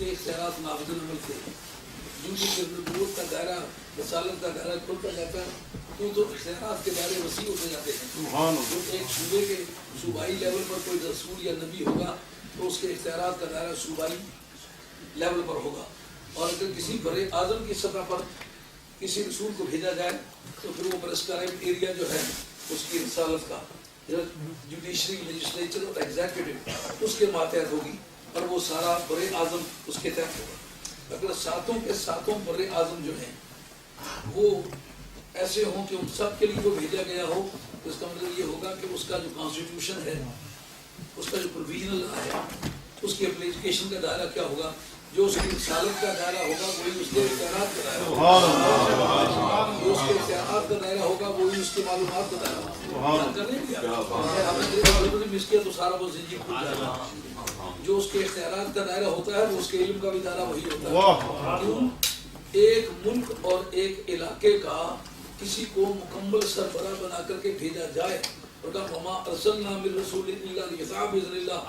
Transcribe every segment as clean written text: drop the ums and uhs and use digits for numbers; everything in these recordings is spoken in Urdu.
کے اختیارات نافذ العمل تھے، جو کہ نبوت کا دائرہ، رسالت کا دائرہ کھلتا جاتا ہے تو اختیارات کے دائرے وسیع ہوتے جاتے ہیں۔ جو ایک صوبے کے صوبائی لیول پر کوئی رسول یا نبی ہوگا تو اس کے اختیارات کا دائرہ صوبائی لیول پر ہوگا، اور اگر کسی بر اعظم کی سطح پر کسی رسول کو بھیجا جائے تو پھر وہ پرسکرائب ایریا جو ہے اس کی رسالت کا جوڈیشری، لیجسلیچر اور ایگزیکٹو اس کے ماتحت ہوگی، اور وہ سارا بر اعظم اس کے تحت ہوگا۔ اگر ساتوں کے ساتوں بر اعظم جو ہیں وہ ایسے ہوں کہ ان سب کے لیے وہ بھیجا گیا ہو، تو اس کا مطلب یہ ہوگا کہ اس کا جو کانسٹیٹیوشن ہے، اس کا جو پروویژنل لا ہے، اس کی اپلیکیشن کا دائرہ کیا ہوگا، جو اس کی رسالت کا دائرہ ہوگا وہی اس کے اختیارات کا دائرہ ہوگا، جو اس کے اختیارات کا دائرہ ہوگا وہی اس کی معلومات کا دائرہ ہوگا۔ تو سارا وہ زنجیر کھل جائے گا۔ جو اس کے اختیارات کا دائرہ ہوتا ہے وہ اس کے علم کا بھی دائرہ وہی ہوتا ہے۔ کیوں؟ ایک ملک اور ایک علاقے کا کسی کو مکمل سربراہ بنا کر کے بھیجا جائے، اور کہا وما ارسلنا من رسول الا لیطاع باذن اللہ،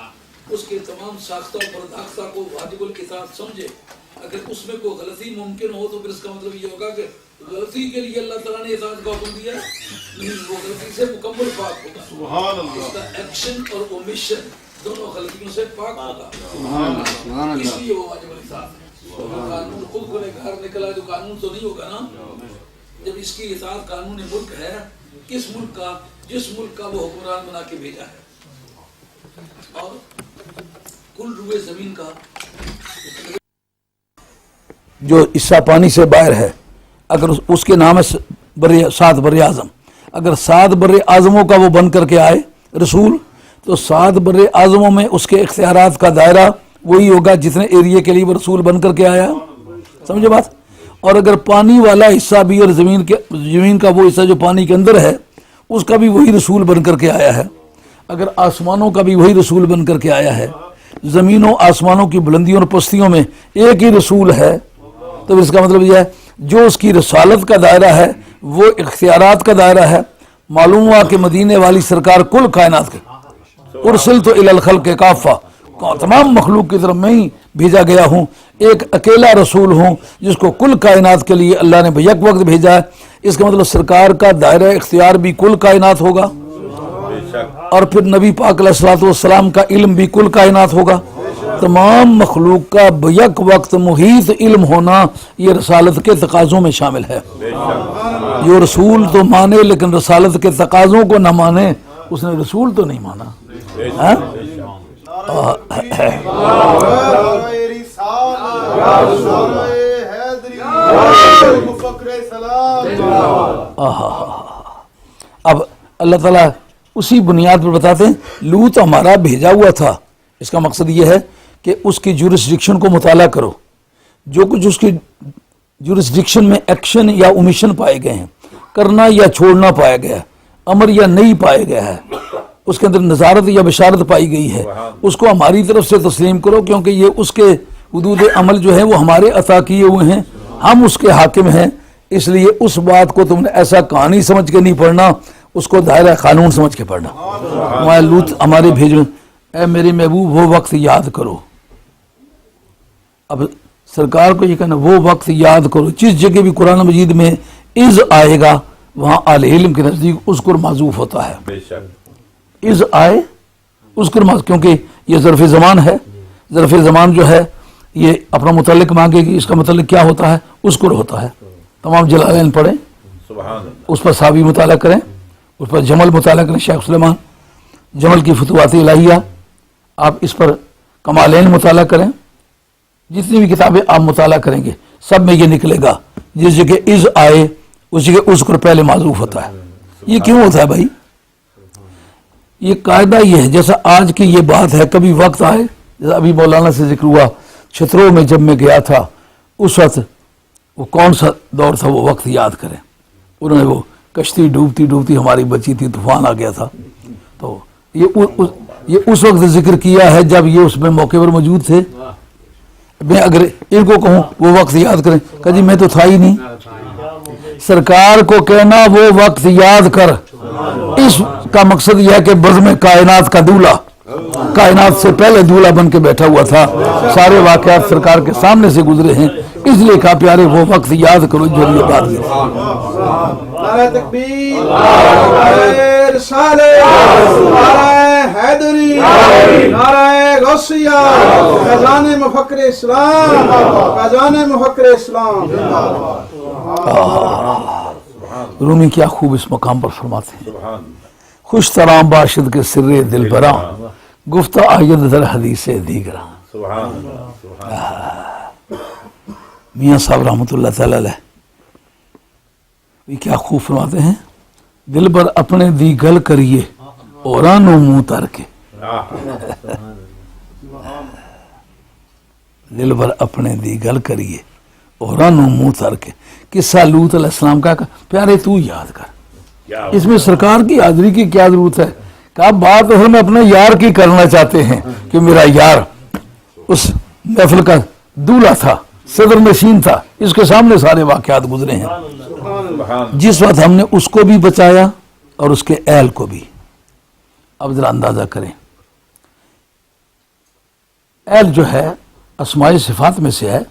اس کے تمام ساختہ و پرداختہ کو واجب القطاعت سمجھے۔ اگر اس میں کوئی غلطی ممکن ہو تو پھر اس کا مطلب یہ ہوگا کہ غلطی کے لیے اللہ تعالیٰ نے اطاعت کا حکم دیا نہیں، وہ غلطی سے مکمل پاک ہوگا۔ سبحان اللہ۔ اس کا ایکشن اور اومیشن دونوں غلطیوں سے پاک ہوگا، اس لیے وہ واجب القطاعت ہے۔ قانون خود کو گھر نکلا تو قانون تو نہیں ہوگا نا، جب اس کی اطاعت قانون ملک ہے، کس ملک کا؟ جس ملک کا وہ حکمران بنا کے بھیجا ہے۔ اور کل روئے زمین کا جو حصہ پانی سے باہر ہے، اگر اس کے نام ہے 7 بر اعظم، اگر 7 بر اعظموں کا وہ بن کر کے آئے رسول، تو 7 بر اعظموں میں اس کے اختیارات کا دائرہ وہی ہوگا جتنے ایریے کے لیے وہ رسول بن کر کے آیا، سمجھے بات؟ اور اگر پانی والا حصہ بھی اور زمین کا وہ حصہ جو پانی کے اندر ہے اس کا بھی وہی رسول بن کر کے آیا ہے، اگر آسمانوں کا بھی وہی رسول بن کر کے آیا ہے، زمینوں آسمانوں کی بلندیوں اور پستیوں میں ایک ہی رسول ہے، تو اس کا مطلب یہ ہے جو اس کی رسالت کا دائرہ ہے وہ اختیارات کا دائرہ ہے۔ معلوم ہوا کہ مدینے والی سرکار کل کائنات کے ارسلت الی الخلق کافہ، تمام مخلوق کی طرف میں ہی بھیجا گیا ہوں، ایک اکیلا رسول ہوں جس کو کل کائنات کے لیے اللہ نے بیک وقت بھیجا ہے۔ اس کا مطلب سرکار کا دائرہ اختیار بھی کل کائنات ہوگا، اور پھر نبی پاک علیہ الصلوۃ والسلام کا علم بھی کل کائنات ہوگا۔ تمام مخلوق کا بیک وقت محیط علم ہونا یہ رسالت کے تقاضوں میں شامل ہے۔ جو رسول تو مانے لیکن رسالت کے تقاضوں کو نہ مانے، اس نے رسول تو نہیں مانا۔ اب اللہ تعالیٰ اسی بنیاد پر بتاتے ہیں لوط ہمارا بھیجا ہوا تھا۔ اس کا مقصد یہ ہے کہ اس کی جورسڈکشن کو مطالعہ کرو، جو کچھ اس کی جورسڈکشن میں ایکشن یا اومیشن پائے گئے ہیں، کرنا یا چھوڑنا پایا گیا ہے، امر یا نہیں پایا گیا ہے، اس کے اندر نظارت یا بشارت پائی گئی ہے، اس کو ہماری طرف سے تسلیم کرو، کیونکہ یہ اس کے حدود عمل جو ہے وہ ہمارے عطا کیے ہوئے ہیں، ہم اس کے حاکم ہیں، اس لیے اس بات کو تم نے ایسا کہانی سمجھ کے نہیں پڑھنا، اس کو دائرہ قانون سمجھ کے پڑھنا۔ میں لوط ہمارے بھیجو، اے میرے محبوب وہ وقت یاد کرو۔ اب سرکار کو یہ کہنا وہ وقت یاد کرو، جس جگہ بھی قرآن مجید میں از آئے گا وہاں اہل علم کے نزدیک اذکر معذوف ہوتا ہے۔ از آئے اذکر معذوف، کیونکہ یہ ظرف زمان ہے، ظرف زمان جو ہے یہ اپنا متعلق مانگے گی، اس کا متعلق کیا ہوتا ہے؟ اذکر ہوتا ہے۔ تمام جلالین پڑھیں، اس پر ساوی مطالعہ کریں، اس پر جمل مطالعہ کریں، شیخ سلیمان جمل کی فتوحات الہیہ، آپ اس پر کمالین مطالعہ کریں، جتنی بھی کتابیں آپ مطالعہ کریں گے سب میں یہ نکلے گا جس جگہ از آئے اس جگہ اذکر پہلے معذوف ہوتا ہے۔ یہ کیوں ہوتا ہے بھائی؟ یہ قاعدہ یہ ہے، جیسا آج کی یہ بات ہے، کبھی وقت آئے، جیسا ابھی مولانا سے ذکر ہوا چھتروں میں جب میں گیا تھا اس وقت وہ کون سا دور تھا وہ وقت یاد کریں، انہوں نے وہ کشتی ڈوبتی ڈوبتی ہماری بچی تھی، طوفان آ گیا تھا، تو یہ اس وقت ذکر کیا ہے جب یہ اس میں موقع پر موجود تھے۔ میں اگر ان کو کہوں وہ وقت یاد کریں، کہ جی میں تو تھا ہی نہیں، سرکار کو کہنا وہ وقت یاد کر، اس کا مقصد یہ ہے کہ بزم کائنات کا دولہ کائنات سے پہلے دولہا بن کے بیٹھا ہوا تھا. سارے واقعات سرکار کے سامنے سے گزرے ہیں, اس لیے کہا پیارے وہ وقت یاد کرو جو یہ بات ہے. نعرہ تکبیر، نعرہ رسالت، نعرہ حیدری، نعرہ غوثیہ، فیضان مفکر اسلام، فیضان مفکر اسلام. رومی کیا خوب اس مقام پر فرماتے ہیں, خوش ترام باشد کے سر دل براں, گفتہ آید در حدیث دیگراں. میاں صاحب رحمۃ اللہ تعالی علیہ یہ کیا خوب فرماتے ہیں, دل پر اپنے دی گل کریے اورانو منہ تر کے. دل پر اپنے دی گل کریے اورانو منہ تر کے. قصہ لوط علیہ السلام کا پیارے تو یاد کر, اس میں سرکار کی حاضری کی کیا ضرورت ہے. کہا بات ہم اپنے یار کی کرنا چاہتے ہیں کہ میرا یار اس محفل کا دولہا تھا, صدر نشین تھا, اس کے سامنے سارے واقعات گزرے ہیں. جس وقت ہم نے اس کو بھی بچایا اور اس کے اہل کو بھی. اب ذرا اندازہ کریں, اہل جو ہے اسماء صفات میں سے ہے,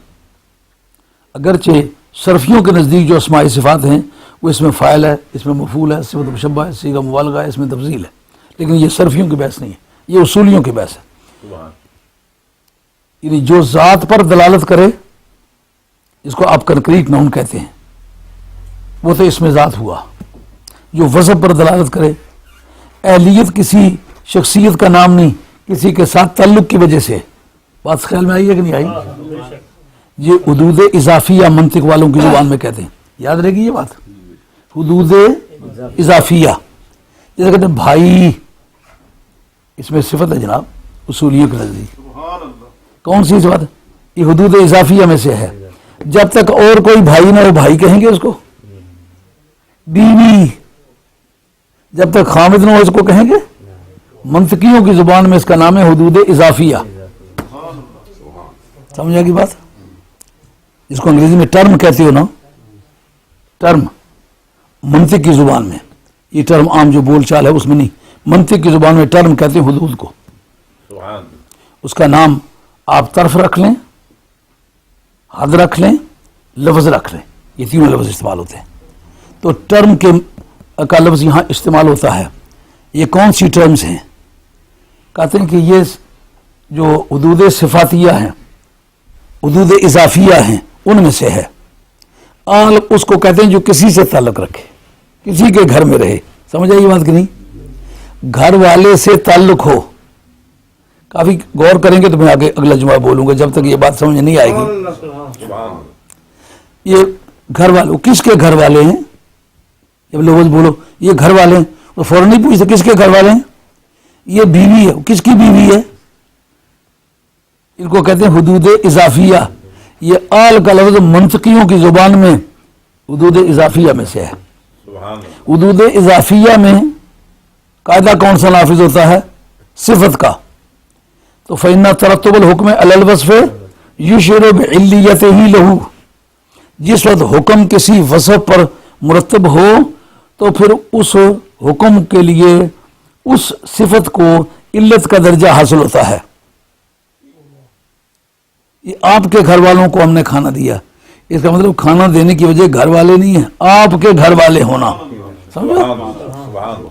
اگرچہ صرفیوں کے نزدیک جو اسماء صفات ہیں وہ اس میں فاعل ہے, اس میں مفعول ہے, صفت مشبہ ہے, صیغہ مبالغہ ہے, اس میں تفضیل ہے, لیکن یہ صرفیوں کی بحث نہیں ہے, یہ اصولیوں کی بحث ہے. یعنی جو ذات پر دلالت کرے اس کو آپ کنکریٹ ناؤن کہتے ہیں, وہ تو اس میں ذات ہوا. جو وصف پر دلالت کرے, اہلیت کسی شخصیت کا نام نہیں, کسی کے ساتھ تعلق کی وجہ سے. بات خیال میں آئی ہے کہ نہیں آئی؟ یہ حدود اضافیہ منطق والوں کی زبان میں کہتے ہیں, یاد رہے گی یہ بات. حدود اضافیہ جیسے کہتے ہیں بھائی, اس میں صفت ہے جناب اصولیوں کے نزدیک. کون سی صفت؟ یہ حدود اضافیہ میں سے ہے. جب تک اور کوئی بھائی نہ ہو بھائی کہیں گے اس کو. بیوی جب تک خامد نہ ہو اس کو کہیں گے. منطقیوں کی زبان میں اس کا نام ہے حدود اضافیہ. سمجھا کی بات؟ جس کو انگریزی میں ٹرم کہتے ہو نا, ٹرم منطق کی زبان میں, یہ ٹرم عام جو بول چال ہے اس میں نہیں, منطق کی زبان میں ٹرم کہتے ہیں حدود کو. اس کا نام آپ طرف رکھ لیں, حد رکھ لیں, لفظ رکھ لیں, یہ تینوں لفظ استعمال ہوتے ہیں. تو ٹرم کا لفظ یہاں استعمال ہوتا ہے. یہ کون سی ٹرمز ہیں؟ کہتے ہیں کہ یہ جو حدود صفاتیہ ہیں, حدود اضافیہ ہیں, ان میں سے ہے. آل اس کو کہتے ہیں جو کسی سے تعلق رکھے, کسی کے گھر میں رہے. سمجھ آئی یہ بات کہ نہیں؟ گھر والے سے تعلق ہو. کافی غور کریں گے تو میں آگے اگلا جمعہ بولوں گا, جب تک یہ بات سمجھ نہیں آئے گی. یہ گھر والے کس کے گھر والے ہیں؟ جب لوگ بولو یہ گھر والے ہیں تو فوراً نہیں پوچھتے کس کے گھر والے ہیں. یہ بیوی ہے, کس کی بیوی ہے؟ ان کو کہتے ہیں حدود اضافیہ. یہ آل کا لفظ منطقیوں کی زبان میں حدود اضافیہ میں سے ہے. حدود اضافیہ میں قاعدہ کون سا نافذ ہوتا ہے؟ صفت کا. تو فإن ترتب الحکم علی الوصف یشعر بعلیتہ لہ, جس وقت حکم کسی وصف پر مرتب ہو تو پھر اس حکم کے لیے اس صفت کو علت کا درجہ حاصل ہوتا ہے. یہ آپ کے گھر والوں کو ہم نے کھانا دیا, اس کا مطلب کھانا دینے کی وجہ گھر والے نہیں ہیں, آپ کے گھر والے ہونا. سمجھا؟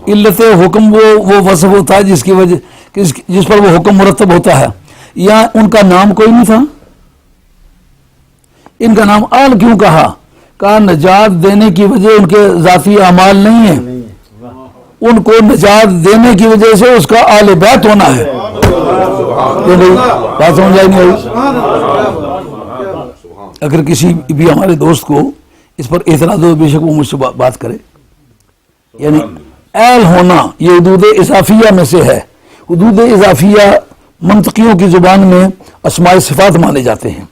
علت حکم وہ وصف ہوتا ہے جس کی وجہ جس پر وہ حکم مرتب ہوتا ہے. یا ان کا نام کوئی نہیں تھا, ان کا نام آل کیوں کہا؟ کہا نجات دینے کی وجہ ان کے ذاتی اعمال نہیں ہیں, ان کو نجات دینے کی وجہ سے اس کا آل بیت ہونا ہے. بات سمجھ آئی نہیں آئی؟ اگر کسی بھی ہمارے دوست کو اس پر اعتراض ہو, بے شک وہ مجھ سے بات کرے. یعنی اہل ہونا یہ حدود اضافیہ میں سے ہے. حدود اضافیہ منطقیوں کی زبان میں اسماء صفات مانے جاتے ہیں.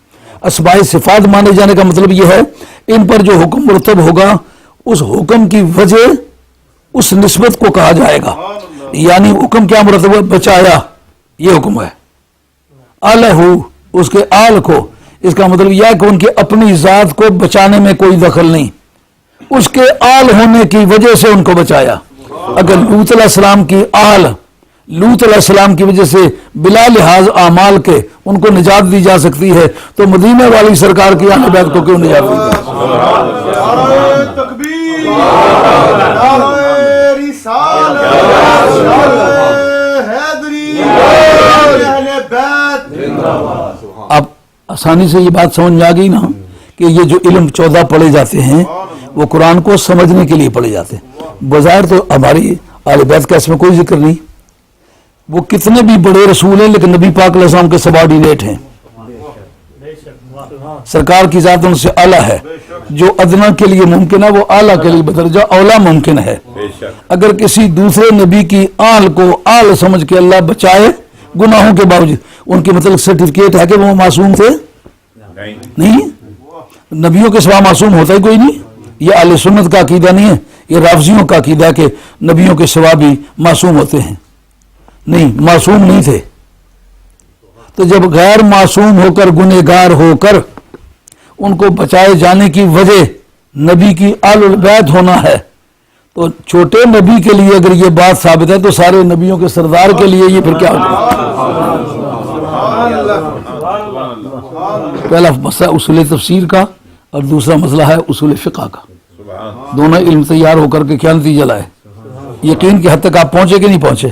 اسماء صفات مانے جانے کا مطلب یہ ہے ان پر جو حکم مرتب ہوگا اس حکم کی وجہ اس نسبت کو کہا جائے گا. یعنی حکم کیا مرتب ہے؟ بچایا, یہ حکم ہے. الہ اس کے آل کو, اس کا مطلب یہ ہے کہ ان کی اپنی ذات کو بچانے میں کوئی دخل نہیں, اس کے آل ہونے کی وجہ سے ان کو بچایا. اگر لوط علیہ السلام کی آل لوط علیہ السلام کی وجہ سے بلا لحاظ اعمال کے ان کو نجات دی جا سکتی ہے، تو مدینے والی سرکار کی اہل بیت کو کیوں نجات دی جائے؟ نعرہ تکبیر، نعرہ رسالت، نعرہ حیدری، اہل بیت۔ اب آسانی سے یہ بات سمجھ میں آ گئی نا کہ یہ جو علم 14 پڑھے جاتے ہیں وہ قرآن کو سمجھنے کے لیے پڑھے جاتے ہیں۔ بظاہر تو ہماری اہل بیت کا اس میں کوئی ذکر نہیں، وہ کتنے بھی بڑے رسول ہیں لیکن نبی پاک علیہ السلام کے سبارڈینیٹ ہیں، سرکار کی ذات ان سے اعلیٰ ہے، جو ادنا کے لیے ممکن ہے وہ اعلیٰ کے لیے بدرجہ اولا ممکن ہے۔ اگر کسی دوسرے نبی کی آل کو آل سمجھ کے اللہ بچائے گناہوں کے باوجود، ان کی مطلب سرٹیفکیٹ ہے کہ وہ معصوم تھے؟ نہیں، نبیوں کے سوا معصوم ہوتا ہی کوئی نہیں۔ یہ اہل سنت کا عقیدہ نہیں ہے، یہ رافضیوں کا عقیدہ ہے کہ نبیوں کے سوا بھی معصوم ہوتے ہیں۔ نہیں، معصوم نہیں تھے۔ تو جب غیر معصوم ہو کر گنہگار ہو کر ان کو بچائے جانے کی وجہ نبی کی آل البیت ہونا ہے، تو چھوٹے نبی کے لیے اگر یہ بات ثابت ہے تو سارے نبیوں کے سردار کے لیے یہ پھر کیا ہوگا؟ پہلا مسئلہ اصول تفسیر کا اور دوسرا مسئلہ ہے اصول فقہ کا۔ دونوں علم تیار ہو کر کے کیا نتیجہ لائے؟ یقین کی حد تک آپ پہنچے کہ نہیں پہنچے؟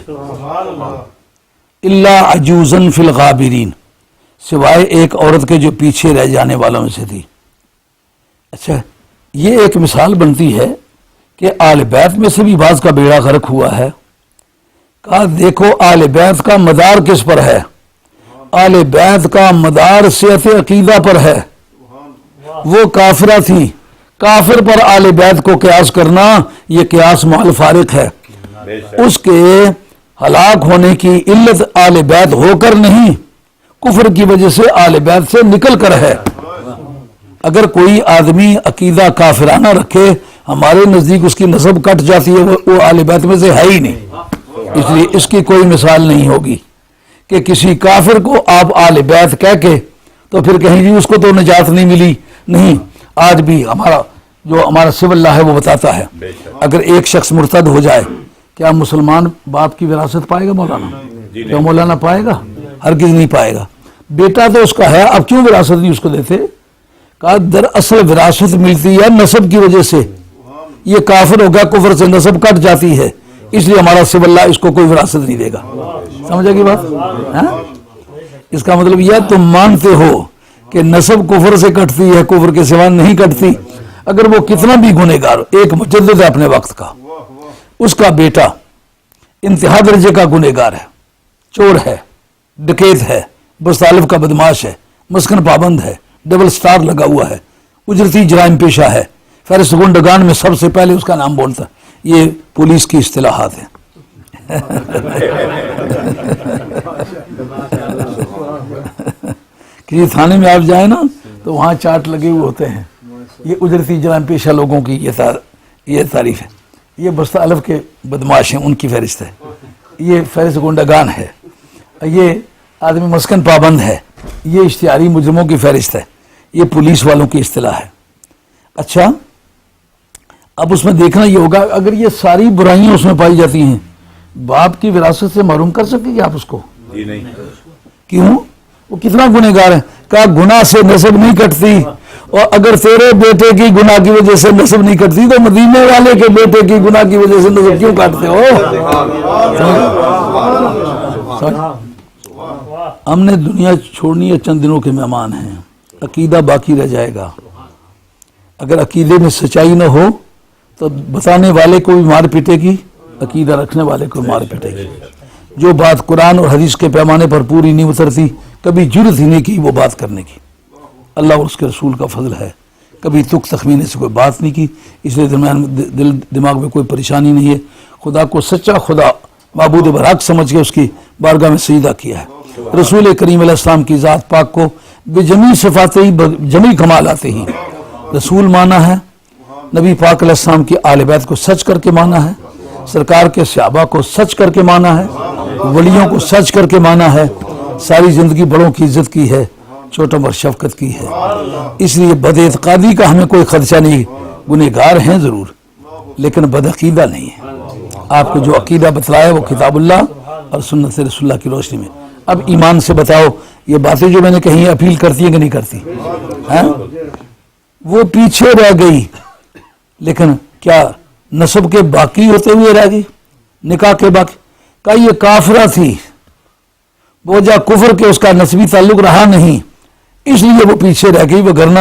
الا عجوزن فی الغابرین، سوائے ایک عورت کے جو پیچھے رہ جانے والوں میں سے تھی۔ اچھا، یہ ایک مثال بنتی ہے کہ آل بیت میں سے بھی بعض کا بیڑا غرق ہوا ہے۔ کہا دیکھو آل بیت کا مدار کس پر ہے؟ آل بیت کا مدار صحت عقیدہ پر ہے۔ وہ کافرہ تھی، کافر پر آل بیت کو قیاس کرنا یہ قیاس مع الفارق ہے۔ اس کے ہلاک ہونے کی علت آل بیت ہو کر نہیں، کفر کی وجہ سے آل بیت سے نکل کر ہے۔ اگر کوئی آدمی عقیدہ کافرانہ رکھے، ہمارے نزدیک اس کی نسب کٹ جاتی ہے، وہ آل بیت میں سے ہے ہی نہیں، اس لیے اس کی کوئی مثال نہیں ہوگی کہ کسی کافر کو آپ آل بیت کہہ کے تو پھر کہیں گے اس کو تو نجات نہیں ملی۔ نہیں، آج بھی ہمارا سول لا ہے وہ بتاتا ہے اگر ایک شخص مرتد ہو جائے کیا مسلمان باپ کی وراثت پائے گا؟ مولانا کیا مولانا پائے گا؟ ہرگز نہیں پائے گا۔ بیٹا تو اس کا ہے، اب کیوں وراثت نہیں اس کو دیتے؟ کہا دراصل وراثت ملتی ہے نسب کی وجہ سے، یہ کافر ہو گیا، کفر سے نسب کٹ جاتی ہے، اس لیے ہمارا سول لا اس کو کوئی وراثت نہیں دے گا۔ سمجھا کی بات؟ اس کا مطلب یہ تم مانتے ہو کہ نسب کفر سے کٹتی ہے، کفر کے سوا نہیں کٹتی، اگر وہ کتنا بھی گنہگار، ایک مجدد ہے اپنے وقت کا، اس کا بیٹا انتہا درجے کا گنہگار ہے، چور ہے، ڈکیت ہے، بستالف کا بدماش ہے، مسکن پابند ہے، ڈبل سٹار لگا ہوا ہے، اجرتی جرائم پیشہ ہے، فہرست گنڈگان میں سب سے پہلے اس کا نام بولتا ہے۔ یہ پولیس کی اصطلاحات ہیں۔ کسی تھانے میں آپ جائیں نا تو وہاں چارٹ لگے ہوئے ہوتے ہیں، یہ اجرتی جرائم پیشہ لوگوں کی یہ تعریف ہے، یہ بستہ الف کے بدماش ہیں ان کی فہرست ہے، یہ فہرست گنڈگان ہے، یہ آدمی مسکن پابند ہے، یہ اشتہاری مجرموں کی فہرست ہے، یہ پولیس والوں کی اصطلاح ہے۔ اچھا، اب اس میں دیکھنا یہ ہوگا اگر یہ ساری برائیاں اس میں پائی جاتی ہیں، باپ کی وراثت سے محروم کر سکتے کہ آپ اس کو؟ نہیں۔ کیوں؟ وہ کتنا گنہگار ہے؟ کہا گناہ سے نسب نہیں کٹتی، اور اگر تیرے بیٹے کی گناہ کی وجہ سے نسب نہیں کٹتی تو مدینے والے کے بیٹے کی گناہ کی وجہ سے نسب کیوں کاٹتے ہو؟ ہم نے دنیا چھوڑنی ہے، چند دنوں کے مہمان ہیں، عقیدہ باقی رہ جائے گا۔ اگر عقیدے میں سچائی نہ ہو تو بتانے والے کو بھی مار پیٹے گی، عقیدہ رکھنے والے کو مار پیٹے گی۔ جو بات قرآن اور حدیث کے پیمانے پر پوری نہیں اترتی، کبھی جرت ہی نہیں کی وہ بات کرنے کی۔ اللہ اور اس کے رسول کا فضل ہے، کبھی تک تخمینے سے کوئی بات نہیں کی، اس لیے درمیان دل دماغ میں کوئی پریشانی نہیں ہے۔ خدا کو سچا خدا معبود برحق سمجھ کے اس کی بارگاہ میں سجدہ کیا ہے۔ رسول کریم علیہ السلام کی ذات پاک کو بجمی صفات ہی، جمی کمالات ہی رسول مانا ہے، نبی پاک علیہ السلام کی آل بیت کو سچ کر کے مانا ہے، سرکار کے صحابہ کو سچ کر کے مانا ہے، ولیوں کو سچ کر کے مانا ہے، ساری زندگی بڑوں کی عزت کی ہے، چھوٹوں پر شفقت کی ہے۔ اس لیے بد اعتقادی کا ہمیں کوئی خدشہ نہیں، گنہگار ہیں ضرور لیکن بد عقیدہ نہیں ہے۔ آپ کو جو عقیدہ بتلایا وہ کتاب اللہ اور سنت رسول اللہ کی روشنی میں. اب ایمان سے بتاؤ یہ باتیں جو میں نے کہیں اپیل کرتی ہیں کہ نہیں کرتی؟ ہاں وہ پیچھے رہ گئی لیکن کیا نسب کے باقی ہوتے ہوئے رہ گئی؟ نکاح کے باقی کا یہ کافرہ تھی، بوجھا کفر کے اس کا نسبی تعلق رہا نہیں، اس لیے وہ پیچھے رہ گئی، وگرنہ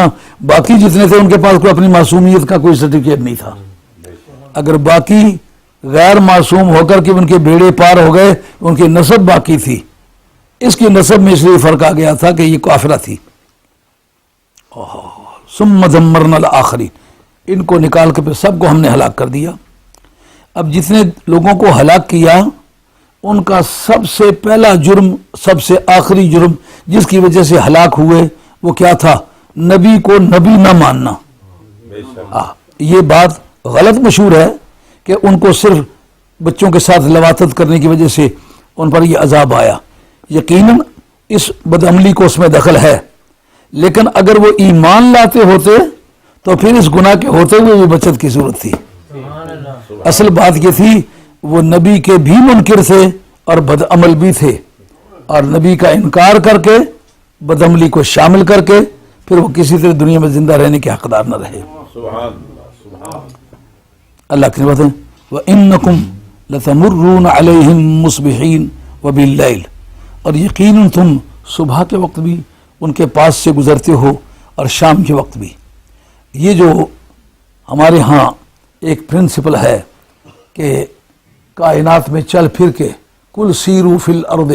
باقی جتنے تھے ان کے پاس کوئی اپنی معصومیت کا کوئی سرٹیفکیٹ نہیں تھا. اگر باقی غیر معصوم ہو کر کے ان کے بیڑے پار ہو گئے، ان کی نسب باقی تھی، اس کی نسب میں اس لیے فرق آ گیا تھا کہ یہ کافرہ تھی. ثم دمرنا الآخرین، ان کو نکال کے پھر سب کو ہم نے ہلاک کر دیا. اب جتنے لوگوں کو ہلاک کیا ان کا سب سے پہلا جرم، سب سے آخری جرم جس کی وجہ سے ہلاک ہوئے وہ کیا تھا؟ نبی کو نبی نہ ماننا. یہ بات غلط مشہور ہے کہ ان کو صرف بچوں کے ساتھ لواطت کرنے کی وجہ سے ان پر یہ عذاب آیا. یقیناً اس بدعملی کو اس میں دخل ہے، لیکن اگر وہ ایمان لاتے ہوتے تو پھر اس گناہ کے ہوتے ہوئے بھی بچت کی صورت تھی. اصل بات یہ تھی وہ نبی کے بھی منکر تھے اور بدعمل بھی تھے، اور نبی کا انکار کر کے بدعملی کو شامل کر کے پھر وہ کسی طرح دنیا میں زندہ رہنے کے حقدار نہ رہے. اللہ کی بات ہے وَإِنَّكُمْ لَتَمُرُّونَ عَلَيْهِمْ مُصْبِحِينَ وَبِاللَّيْلِ، اور یقیناً تم صبح کے وقت بھی ان کے پاس سے گزرتے ہو اور شام کے وقت بھی. یہ جو ہمارے ہاں ایک پرنسپل ہے کہ کائنات میں چل پھر کے کل سیرو فی الارض،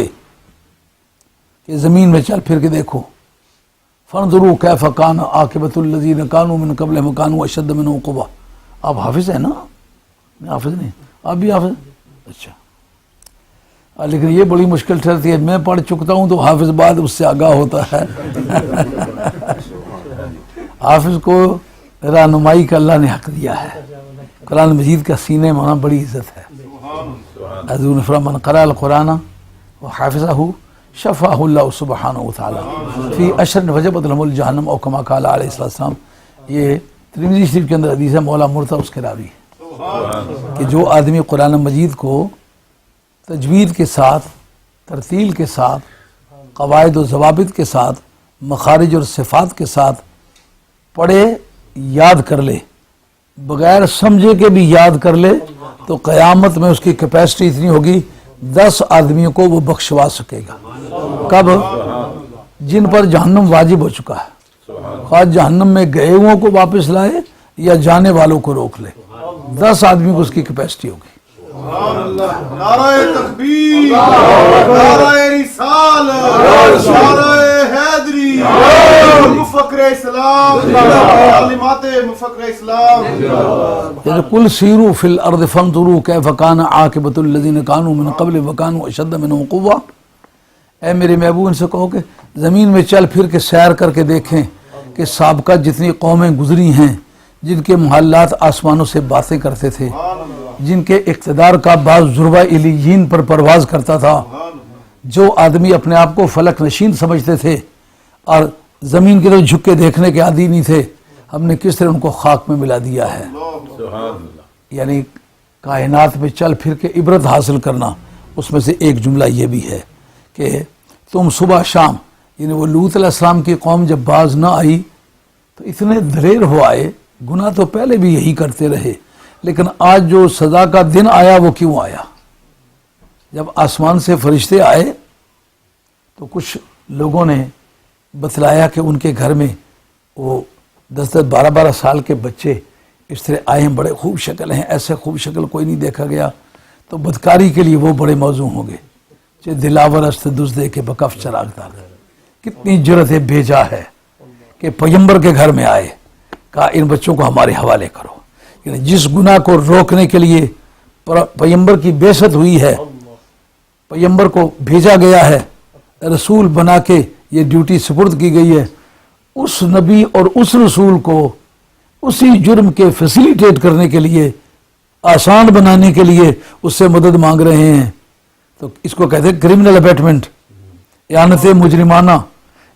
کہ زمین میں چل پھر کے دیکھو، فانظروا کیف کان عاقبۃ الذین کانوا من قبلہم کانوا اشد منہم قوۃ. آپ حافظ ہیں نا؟ میں حافظ نہیں، آپ بھی حافظ؟ اچھا، لیکن یہ بڑی مشکل ٹھہرتی ہے، میں پڑھ چکتا ہوں تو حافظ بعد اس سے آگاہ ہوتا ہے. حافظ کو رہنمائی کا اللہ نے حق دیا ہے. قرآن مجید کا سینے میں بڑی عزت ہے. حضور نے فرمایا من قرأ القرآن وحافظہ شفاہ اللہ سبحانہ وتعالی فی عشر وجبت لہ الجہنم او کما قال علیہ السلام. یہ ترمذی شریف کے اندر حدیث ہے، مولا مرتضی اس کے راوی کہ جو آدمی قرآن مجید کو تجوید کے ساتھ، ترتیل کے ساتھ، قواعد و ضوابط کے ساتھ، مخارج اور صفات کے ساتھ پڑھے، یاد کر لے، بغیر سمجھے کے بھی یاد کر لے، تو قیامت میں اس کی کیپیسٹی اتنی ہوگی 10 آدمیوں کو وہ بخشوا سکے گا. کب؟ جن پر جہنم واجب ہو چکا ہے، خواہ جہنم میں گئے ہوں کو واپس لائے یا جانے والوں کو روک لے، 10 آدمی کو اس کی کیپیسٹی ہوگی. نعرہ تکبیر، نعرہ رسالت، نعرہ حیدری، مفکر اسلام، تعلیمات مفکر اسلام. قل سیروا فی الارض فانظروا کیف کان عاقبۃ الذین کانوا من قبل وکانوا اشد منہم قوۃ. اے میرے محبوب ان سے کہو کہ زمین میں چل پھر کے سیر کر کے دیکھیں کہ سابقہ جتنی قومیں گزری ہیں جن کے محلات آسمانوں سے باتیں کرتے تھے، جن کے اقتدار کا بعض ذروہ علیین پر پرواز کرتا تھا، جو آدمی اپنے آپ کو فلک نشین سمجھتے تھے اور زمین کی طرف جھک کے دیکھنے کے عادی نہیں تھے، ہم نے کس طرح ان کو خاک میں ملا دیا ہے. یعنی کائنات میں چل پھر کے عبرت حاصل کرنا، اس میں سے ایک جملہ یہ بھی ہے کہ تم صبح شام، یعنی وہ لوط علیہ السلام کی قوم جب باز نہ آئی تو اتنے دلیر ہو آئے. گناہ تو پہلے بھی یہی کرتے رہے، لیکن آج جو سزا کا دن آیا وہ کیوں آیا؟ جب آسمان سے فرشتے آئے تو کچھ لوگوں نے بتلایا کہ ان کے گھر میں وہ 10-10 12-12 سال کے بچے اس طرح آئے ہیں، بڑے خوب شکل ہیں، ایسے خوب شکل کوئی نہیں دیکھا گیا. تو بدکاری کے لیے وہ بڑے موزوں ہوں گے. چہ دلاور است دزدے کے بکف چراغ دار. کتنی جرت بھیجا ہے کہ پیغمبر کے گھر میں آئے، کہا ان بچوں کو ہمارے حوالے کرو. یعنی جس گناہ کو روکنے کے لیے پیغمبر کی بعثت ہوئی ہے، پیغمبر کو بھیجا گیا ہے، رسول بنا کے یہ ڈیوٹی سپرد کی گئی ہے، اس نبی اور اس رسول کو اسی جرم کے فیسیلیٹیٹ کرنے کے لیے، آسان بنانے کے لیے اس سے مدد مانگ رہے ہیں. تو اس کو کہتے ہیں کرمنل ابیٹمنٹ، اعانت مجرمانہ.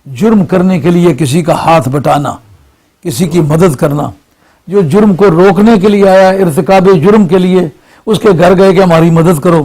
جرم کرنے کے لیے کسی کا ہاتھ بٹانا، کسی کی مدد کرنا. جو جرم کو روکنے کے لیے آیا، ارتکاب جرم کے لیے، اس کے گھر گئے کہ ہماری مدد کرو.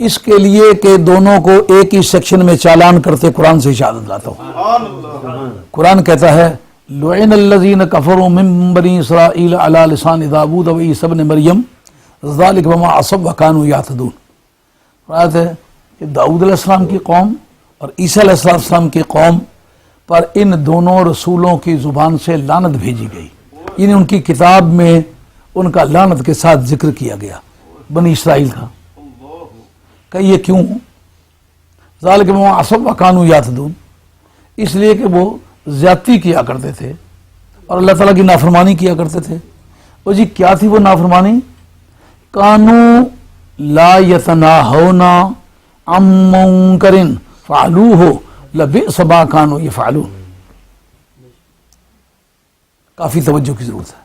اس کے لیے کہ دونوں کو ایک ہی سیکشن میں چالان کرتے قرآن سے شہادت لاتا ہوں. سبحان اللہ. قرآن کہتا ہے لعن الذین کفروا من بنی اسرائیل علی لسان داؤد و عیسی ابن مریم ذلک بما عصوا وکانوا یعتدون. بات ہے کہ داؤد علیہ السلام کی قوم اور عیسیٰ علیہ السلام کی قوم پر ان دونوں رسولوں کی زبان سے لعنت بھیجی گئی. یعنی ان کی کتاب میں ان کا لعنت کے ساتھ ذکر کیا گیا بنی اسرائیل کا. کہ یہ کیوں؟ ذالک بما عصوا وکانوا یعتدون، اس لیے کہ وہ زیادتی کیا کرتے تھے اور اللہ تعالیٰ کی نافرمانی کیا کرتے تھے. وہ جی کیا تھی وہ نافرمانی؟ کانوا لا یتناہون عن منکر فعلوہ لبئس ما کانوا یفعلون. کافی توجہ کی ضرورت ہے.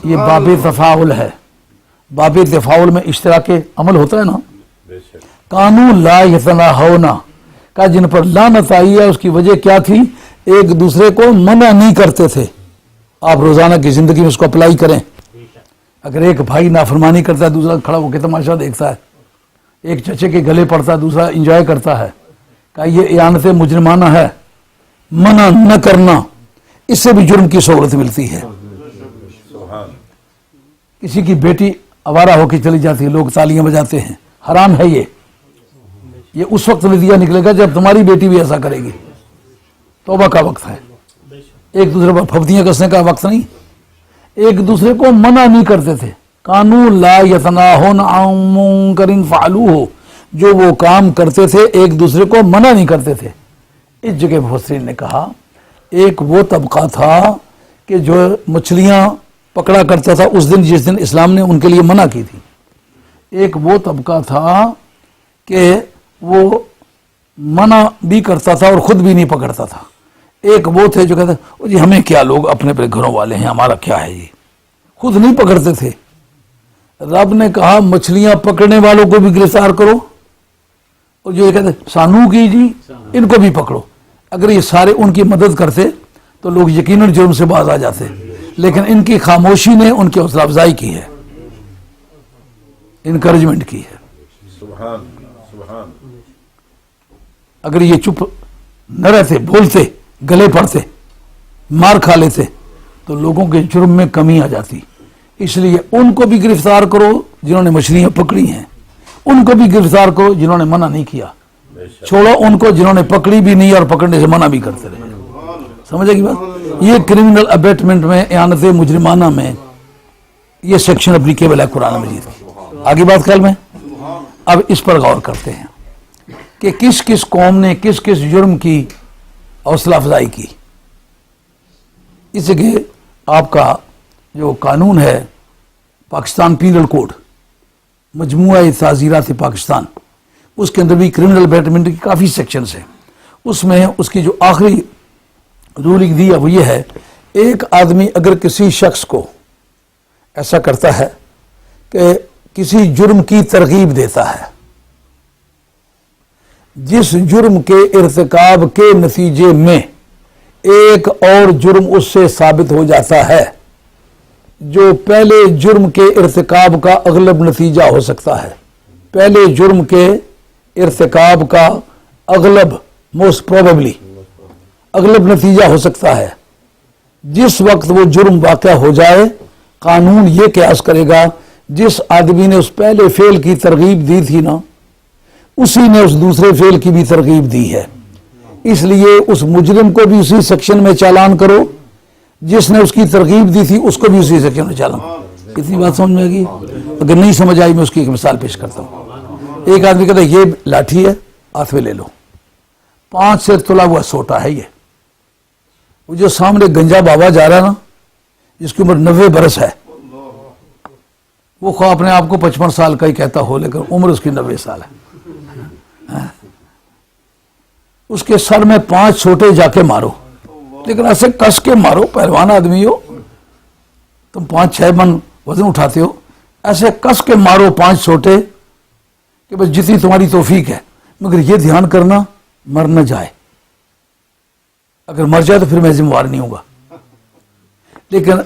یہ باب تفاعل ہے. باب تفاعل میں اشتراک عمل ہوتا ہے نا. کانوا لا یتناہون کا جن پر لعنت آئی ہے اس کی وجہ کیا تھی؟ ایک دوسرے کو منع نہیں کرتے تھے. آپ روزانہ کی زندگی میں اس کو اپلائی کریں. اگر ایک بھائی نافرمانی کرتا ہے دوسرا کھڑا ہو کے تماشا دیکھتا ہے، ایک چچے کے گلے پڑتا ہے دوسرا انجوائے کرتا ہے، کہ یہ اعانت مجرمانہ ہے. منع نہ کرنا، اس سے بھی جرم کی سہولت ملتی ہے. کسی کی بیٹی آوارہ ہو کے چلی جاتی ہے، لوگ تالیاں بجاتے ہیں، حرام ہے یہ اس وقت نتیجہ نکلے گا جب تمہاری بیٹی بھی ایسا کرے گی. توبہ کا وقت ہے. ایک دوسرے پر پھپتیاں کسنے کا وقت نہیں. ایک دوسرے کو منع نہیں کرتے تھے. کانوا لا یتناہون عن منکر فعلوہ، جو وہ کام کرتے تھے ایک دوسرے کو منع نہیں کرتے تھے. اس جگہ مفسرین نے کہا ایک وہ طبقہ تھا کہ جو مچھلیاں پکڑا کرتا تھا اس دن جس دن اسلام نے ان کے لیے منع کی تھی. ایک وہ طبقہ تھا کہ وہ منع بھی کرتا تھا اور خود بھی نہیں پکڑتا تھا. ایک وہ تھے جو کہتے ہیں جی ہمیں کیا، لوگ اپنے اپنے گھروں والے ہیں، ہمارا کیا ہے، یہ خود نہیں پکڑتے تھے. رب نے کہا مچھلیاں پکڑنے والوں کو بھی گرفتار کرو، اور جو یہ کہتے ہیں سانو کی جی ان کو بھی پکڑو. اگر یہ سارے ان کی مدد کرتے تو لوگ یقیناً جرم سے باز آ جاتے، لیکن ان کی خاموشی نے ان کی حوصلہ افزائی کی ہے، انکریجمنٹ کی ہے. سبحان سبحان. اگر یہ چپ نہ رہتے، بولتے، گلے پڑتے، مار کھا لیتے تو لوگوں کے جرم میں کمی آ جاتی. اس لیے ان کو بھی گرفتار کرو جنہوں نے مچھلیاں پکڑی ہیں، ان کو بھی گرفتار کرو جنہوں نے منع نہیں کیا. چھوڑو ان کو جنہوں نے پکڑی بھی نہیں اور پکڑنے سے منع بھی کرتے رہے. سمجھے گی بات؟ یہ کرمنل ابیٹمنٹ میں، اعانت مجرمانہ میں یہ سیکشن اپلیکیبل ہے قرآن مجید کی. آگے بات خیال میں. اب اس پر غور کرتے ہیں کہ کس کس قوم نے کس کس جرم کی حوصلہ افزائی کی. اس جگہ آپ کا جو قانون ہے پاکستان پینل کوڈ، مجموعہ تعزیرات پاکستان، اس کے اندر بھی کرمنل بیٹمنٹ کی کافی سیکشنز ہیں. اس میں اس کی جو آخری رولنگ دی ہے وہ یہ ہے، ایک آدمی اگر کسی شخص کو ایسا کرتا ہے کہ کسی جرم کی ترغیب دیتا ہے، جس جرم کے ارتکاب کے نتیجے میں ایک اور جرم اس سے ثابت ہو جاتا ہے جو پہلے جرم کے ارتکاب کا اغلب نتیجہ ہو سکتا ہے. پہلے جرم کے ارتکاب کا اغلب، موسٹ پروبیبلی اغلب نتیجہ ہو سکتا ہے. جس وقت وہ جرم واقع ہو جائے قانون یہ قیاس کرے گا جس آدمی نے اس پہلے فعل کی ترغیب دی تھی نا، اسی نے اس دوسرے فعل کی بھی ترغیب دی ہے. اس لیے اس مجرم کو بھی اسی سیکشن میں چالان کرو، جس نے اس کی ترغیب دی تھی اس کو بھی اسی سیکشن میں چالان. کتنی بات سمجھ میں آ گئی؟ اگر نہیں سمجھ آئی میں اس کی ایک مثال پیش کرتا ہوں. ایک آدمی کہتا ہے یہ لاٹھی ہے، ہاتھ میں لے لو، 5 سے تلا ہوا سوٹا ہے. یہ وہ جو سامنے گنجا بابا جا رہا ہے نا، جس کی عمر 90 برس ہے، وہ خواہ اپنے آپ کو 55 سال کا ہی کہتا ہو لیکن عمر اس کی 90 سال ہے. اس کے سر میں 5 چھوٹے جا کے مارو، لیکن ایسے کس کے مارو، پہلوان آدمی ہو تم، 5-6 من وزن اٹھاتے ہو، ایسے کس کے مارو 5 چھوٹے کہ بس جتنی تمہاری توفیق ہے، مگر یہ دھیان کرنا مر نہ جائے. اگر مر جائے تو پھر میں ذمہ وار نہیں ہوں گا. لیکن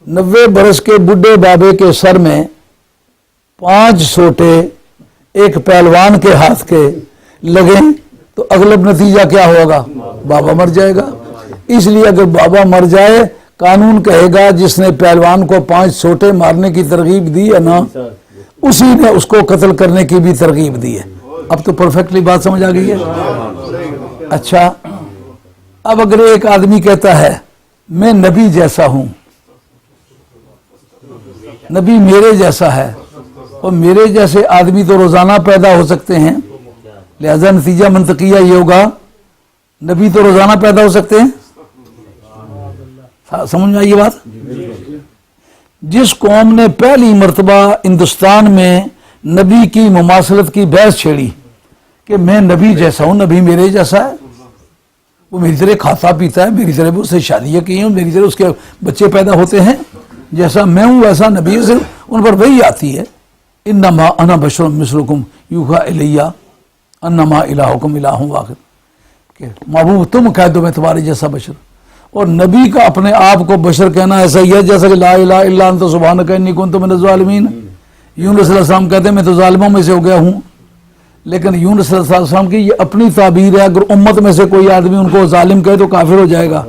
90 برس کے بڈھے بابے کے سر میں 5 سوٹے ایک پہلوان کے ہاتھ کے لگیں تو اغلب نتیجہ کیا ہوگا؟ بابا مر جائے گا. اس لیے اگر بابا مر جائے قانون کہے گا جس نے پہلوان کو 5 سوٹے مارنے کی ترغیب دی ہے نا اسی نے اس کو قتل کرنے کی بھی ترغیب دی ہے. اب تو پرفیکٹلی بات سمجھ آ گئی ہے. اچھا اب اگر ایک آدمی کہتا ہے میں نبی جیسا ہوں، نبی میرے جیسا ہے، اور میرے جیسے آدمی تو روزانہ پیدا ہو سکتے ہیں، لہذا نتیجہ منطقیہ یہ ہوگا نبی تو روزانہ پیدا ہو سکتے ہیں. سمجھ میں آئی یہ بات؟ جس قوم نے پہلی مرتبہ ہندوستان میں نبی کی مماثلت کی بحث چھیڑی کہ میں نبی جیسا ہوں، نبی میرے جیسا ہے، وہ میری طرح کھاتا پیتا ہے، میری طرح اس سے شادیاں کی ہیں، میری طرح اس کے بچے پیدا ہوتے ہیں، جیسا میں ہوں ویسا نبی سے ان پر وہی آتی ہے. انما انا بشر مثلکم یوحی الی انما الہکم الہ واحد، کہ محبوب تم کہہ دو میں تمہارے جیسا بشر. اور نبی کا اپنے آپ کو بشر کہنا ایسا ہی ہے جیسا کہ لا الہ الا انت سبحانک انی کنت من الظالمین. یونس علیہ السلام کہتے ہیں میں تو ظالموں میں سے ہو گیا ہوں، لیکن یونس علیہ السلام کی یہ اپنی تعبیر ہے. اگر امت میں سے کوئی آدمی ان کو ظالم کہے تو کافر ہو جائے گا.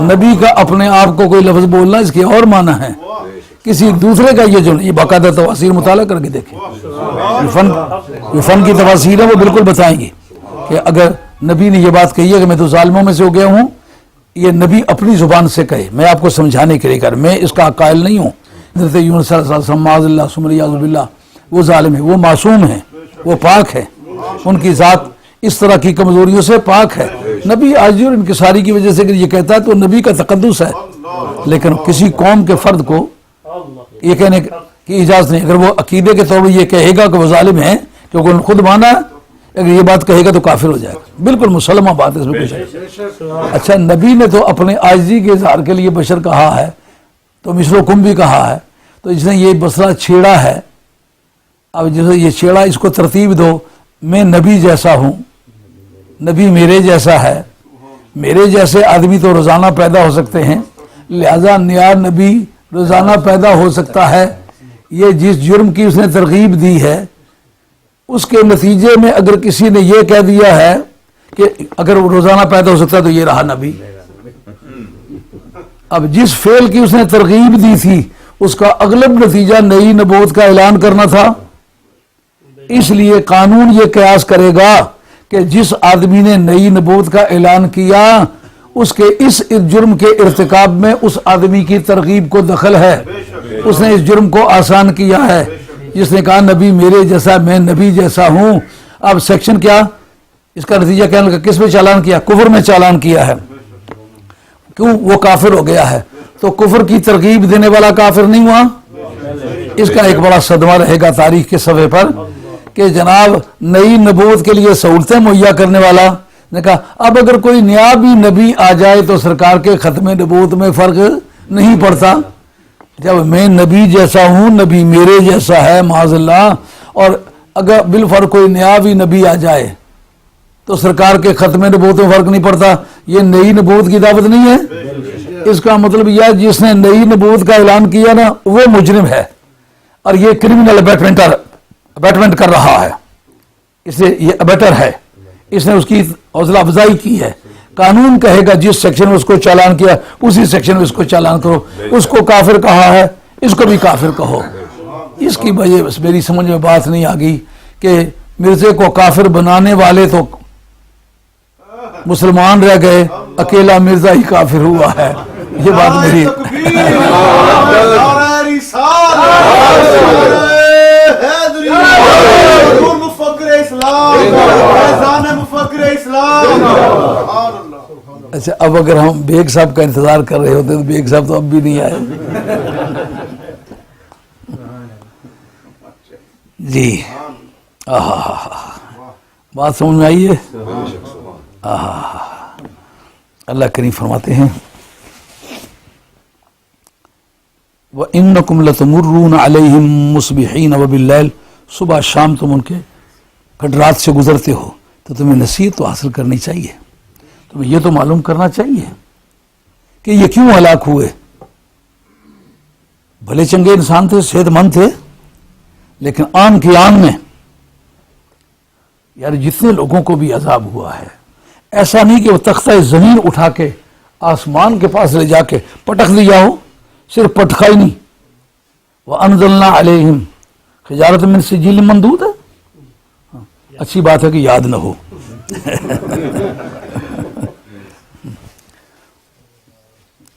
نبی کا اپنے آپ کو کوئی لفظ بولنا اس کی اور معنی ہے، کسی دوسرے کا یہ جو یہ باقاعدہ تفاسیر مطالعہ کر کے دیکھیں، یہ فن کی تفاسیر ہے وہ بالکل بتائیں گی کہ اگر نبی نے یہ بات کہی ہے کہ میں تو ظالموں میں سے ہو گیا ہوں، یہ نبی اپنی زبان سے کہے، میں آپ کو سمجھانے کے لیے کر، میں اس کا قائل نہیں ہوں. حضرت یونس صلی اللہ علیہ وسلم معاذ اللہ ثم اعوذ باللہ، وہ ظالم ہے، وہ معصوم ہیں، وہ پاک ہے، ان کی ذات اس طرح کی کمزوریوں سے پاک ہے. نبی عاجزی اور انکساری کی وجہ سے اگر یہ کہتا ہے تو نبی کا تقدس ہے، لیکن کسی قوم کے فرد کو یہ کہنے کی اجازت نہیں. اگر وہ عقیدے کے طور پر یہ کہے گا کہ وہ ظالم ہے کیونکہ انہوں نے خود مانا ہے، اگر یہ بات کہے گا تو کافر ہو جائے گا. بالکل مسلمہ بات ہے، اس میں کچھ ہے. اچھا نبی نے تو اپنے عاجزی کے اظہار کے لیے بشر کہا ہے، تو مثلکم بھی کہا ہے، تو جس نے یہ مسئلہ چھیڑا ہے، اب جسے یہ چھیڑا اس کو ترتیب دو، میں نبی جیسا ہوں، نبی میرے جیسا ہے، میرے جیسے آدمی تو روزانہ پیدا ہو سکتے ہیں، لہذا نیا نبی روزانہ پیدا ہو سکتا ہے. یہ جس جرم کی اس نے ترغیب دی ہے اس کے نتیجے میں اگر کسی نے یہ کہہ دیا ہے کہ اگر وہ روزانہ پیدا ہو سکتا ہے تو یہ رہا نبی. اب جس فعل کی اس نے ترغیب دی تھی اس کا اغلب نتیجہ نئی نبوت کا اعلان کرنا تھا، اس لیے قانون یہ قیاس کرے گا کہ جس آدمی نے نئی نبوت کا اعلان کیا اس کے اس جرم کے ارتکاب میں اس آدمی کی ترغیب کو دخل ہے، اس نے اس جرم کو آسان کیا ہے. جس نے کہا نبی میرے جیسا، میں نبی جیسا ہوں، اب سیکشن کیا اس کا نتیجہ کیا لگا؟ کس میں چالان کیا؟ کفر میں چالان کیا ہے. کیوں؟ وہ کافر ہو گیا ہے. تو کفر کی ترغیب دینے والا کافر نہیں ہوا. اس کا ایک بڑا صدمہ رہے گا تاریخ کے صفحے پر کہ جناب نئی نبوت کے لیے سہولتیں مہیا کرنے والا نے کہا اب اگر کوئی نیا بھی نبی آ جائے تو سرکار کے ختم نبوت میں فرق نہیں پڑتا. جب میں نبی جیسا ہوں، نبی میرے جیسا ہے معاذ اللہ، اور اگر بالفرق کوئی نیا بھی نبی آ جائے تو سرکار کے ختم نبوت میں فرق نہیں پڑتا. یہ نئی نبوت کی دعوت نہیں ہے. اس کا مطلب یہ جس نے نئی نبوت کا اعلان کیا نا وہ مجرم ہے اور یہ کرمنل ابیٹمنٹ کر رہا ہے، اسے یہ ابیٹر ہے، اس نے اس کی حوصلہ افزائی کی ہے. قانون کہے گا جس سیکشن میں اس کو چالان کیا اسی سیکشن میں اس کو چالان کرو. اس کو کافر کہا ہے، اس کو بھی کافر کہو. اس کی وجہ میری سمجھ میں بات نہیں آ گئی کہ مرزے کو کافر بنانے والے تو مسلمان رہ گئے، اکیلا مرزا ہی کافر ہوا ہے. یہ بات میری اچھا. اب اگر ہم بیگ صاحب کا انتظار کر رہے ہوتے تو بیگ صاحب تو اب بھی نہیں آئے. جی بات سمجھ میں آئی ہے. اللہ کریم فرماتے ہیں وَإِنَّكُمْ لَتَمُرُّونَ عَلَيْهِمْ مُصْبِحِينَ وَبِاللَّيْلِ، صبح شام تم ان کے رات سے گزرتے ہو تو تمہیں نصیحت تو حاصل کرنی چاہیے. تمہیں یہ تو معلوم کرنا چاہیے کہ یہ کیوں ہلاک ہوئے. بھلے چنگے انسان تھے، صحت مند تھے، لیکن آن کی آن میں یار جتنے لوگوں کو بھی عذاب ہوا ہے، ایسا نہیں کہ وہ تختہ زمین اٹھا کے آسمان کے پاس لے جا کے پٹک دیا ہو، صرف پٹکا ہی نہیں، وَأَنزَلْنَا عَلَيْهِمْ حِجَارَةً مِّن سِجِّيلٍ مَّنضُودٍ ہے، اچھی بات ہے کہ یاد نہ ہو۔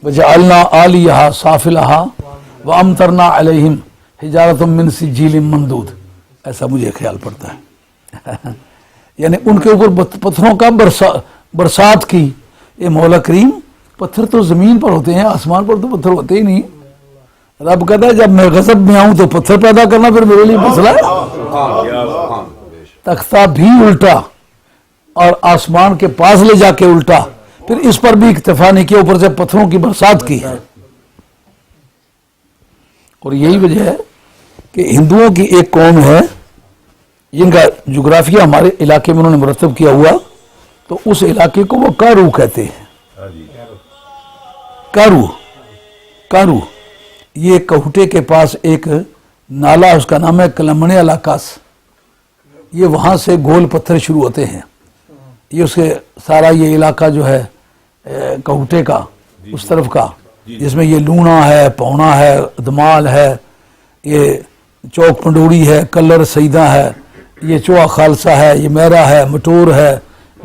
وَجَعَلْنَا عَالِيَهَا سَافِلَهَا وَأَمْطَرْنَا عَلَيْهِمْ حِجَارَةً مِّن سِجِّيلٍ مَّنضُودٍ، ایسا مجھے خیال پڑتا ہے۔ یعنی ان کے اوپر پتھروں کا برسات کی۔ یہ مولا کریم، پتھر تو زمین پر ہوتے ہیں، آسمان پر تو پتھر ہوتے ہی نہیں۔ رب کہتا ہے جب میں غضب میں آؤں تو پتھر پیدا کرنا پھر میرے لیے مسئلہ ہے؟ تختہ بھی الٹا اور آسمان کے پاس لے جا کے الٹا، پھر اس پر بھی اکتفا نہیں کیا، اوپر سے پتھروں کی برسات کی ہے۔ اور یہی وجہ ہے کہ ہندوؤں کی ایک قوم ہے جن کا جغرافیہ ہمارے علاقے میں انہوں نے مرتب کیا ہوا، تو اس علاقے کو وہ کارو کہتے ہیں۔ کارو یہ کہوٹے کے پاس ایک نالا، اس کا نام ہے کلمنے علاقہ، یہ وہاں سے گول پتھر شروع ہوتے ہیں۔ یہ اس کے سارا یہ علاقہ جو ہے کہوٹے کا اس طرف کا، جس میں یہ لونا ہے، پونا ہے، دمال ہے، یہ چوک پنڈوری ہے، کلر سیدہ ہے، یہ چوہا خالصہ ہے، یہ میرا ہے، مٹور ہے،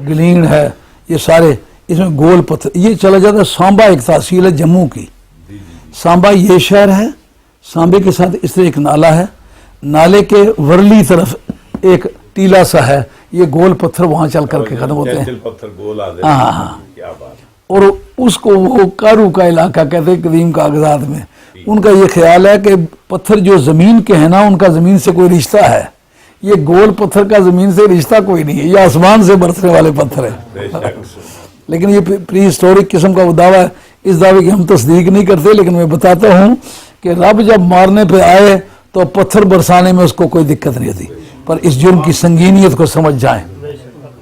گلین ہے، یہ سارے اس میں گول پتھر۔ یہ چلا جاتا ہے سانبا، ایک تحصیل ہے جموں کی۔ سانبا یہ شہر ہے، سانبے کے ساتھ اس طرح ایک نالا ہے، نالے کے ورلی طرف ایک ٹیلا سا ہے، یہ گول پتھر وہاں چل کر کے ختم ہوتے ہیں۔ ہاں، اور اس کو وہ کارو کا علاقہ کہتے ہیں قدیم کاغذات میں۔ ان کا یہ خیال ہے کہ پتھر جو زمین کے ہیں نا، ان کا زمین سے کوئی رشتہ ہے، یہ گول پتھر کا زمین سے رشتہ کوئی نہیں ہے، یہ آسمان سے برسنے والے پتھر ہیں۔ لیکن یہ پری ہسٹورک قسم کا وہ دعویٰ ہے، اس دعوے کی ہم تصدیق نہیں کرتے، لیکن میں بتاتا ہوں کہ رب جب مارنے پہ آئے تو پتھر برسانے میں اس کو کوئی دقت نہیں ہوتی، پر اس جرم کی سنگینیت کو سمجھ جائیں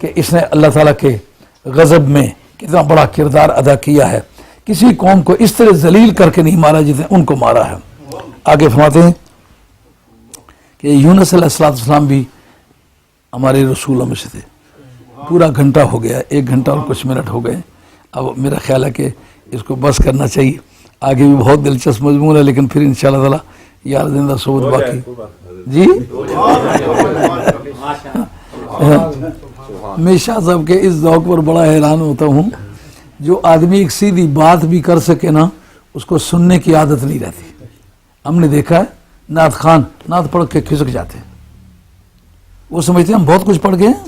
کہ اس نے اللہ تعالیٰ کے غضب میں کتنا بڑا کردار ادا کیا ہے۔ کسی قوم کو اس طرح ذلیل کر کے نہیں مارا جتنے ان کو مارا ہے۔ آگے فرماتے ہیں کہ یونس علیہ السلام بھی ہمارے رسولوں میں سے تھے۔ پورا گھنٹہ ہو گیا، 1 گھنٹہ اور کچھ منٹ ہو گئے، اب میرا خیال ہے کہ اس کو بس کرنا چاہیے۔ آگے بھی بہت دلچسپ مضمون ہے، لیکن پھر انشاءاللہ تعالی یار زندہ صحبت باقی۔ جی میں شاہ صاحب کے اس ذوق پر بڑا حیران ہوتا ہوں، جو آدمی ایک سیدھی بات بھی کر سکے نا، اس کو سننے کی عادت نہیں رہتی۔ ہم نے دیکھا ہے نعت خان نعت پڑھ کے کھسک جاتے ہیں، وہ سمجھتے ہیں ہم بہت کچھ پڑھ گئے ہیں۔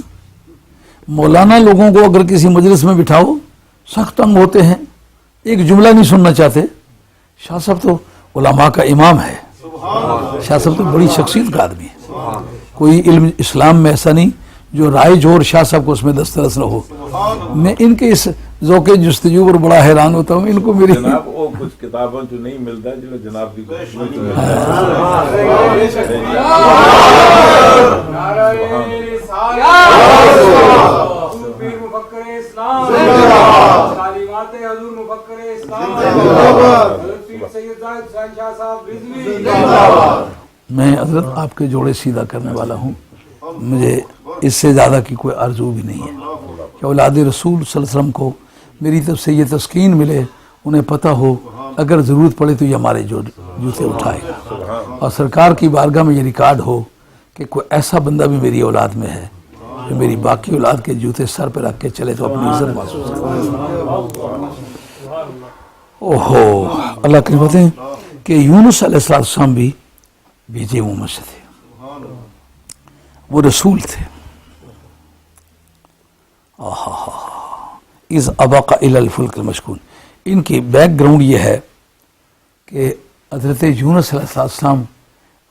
مولانا لوگوں کو اگر کسی مجلس میں بٹھاؤ سخت تنگ ہوتے ہیں، ایک جملہ نہیں سننا چاہتے۔ شاہ صاحب تو علماء کا امام ہے، شاہ صاحب تو بڑی شخصیت کا آدمی ہے، کوئی علم اسلام میں ایسا نہیں جو رائج ہو اور شاہ صاحب کو اس میں دسترس نہ ہو۔ میں ان کے اس ذوق جستجو پر بڑا حیران ہوتا ہوں۔ ان کو میری جناب وہ کچھ کتابوں جو نہیں ملتا جو جناب کی میں حضرت آپ کے جوڑے سیدھا کرنے والا ہوں، مجھے اس سے زیادہ کی کوئی آرزو بھی نہیں ہے کہ اولاد رسول صلی اللہ علیہ وسلم کو میری طرف سے یہ تسکین ملے، انہیں پتہ ہو اگر ضرورت پڑے تو یہ ہمارے جوتے اٹھائے گا، اور سرکار کی بارگاہ میں یہ ریکارڈ ہو کہ کوئی ایسا بندہ بھی میری اولاد میں ہے جو میری باقی اولاد کے جوتے سر پہ رکھ کے چلے تو اپنی عزت محسوس کرے۔ اوہو، اللہ کی باتیں کہ یونس علیہ السلام بھی بھیجے ہوئے میں سے تھے، وہ رسول تھے۔ اذ ابق الی الفلک المشحون، ان کی بیک گراؤنڈ یہ ہے کہ حضرت یونس علیہ السلام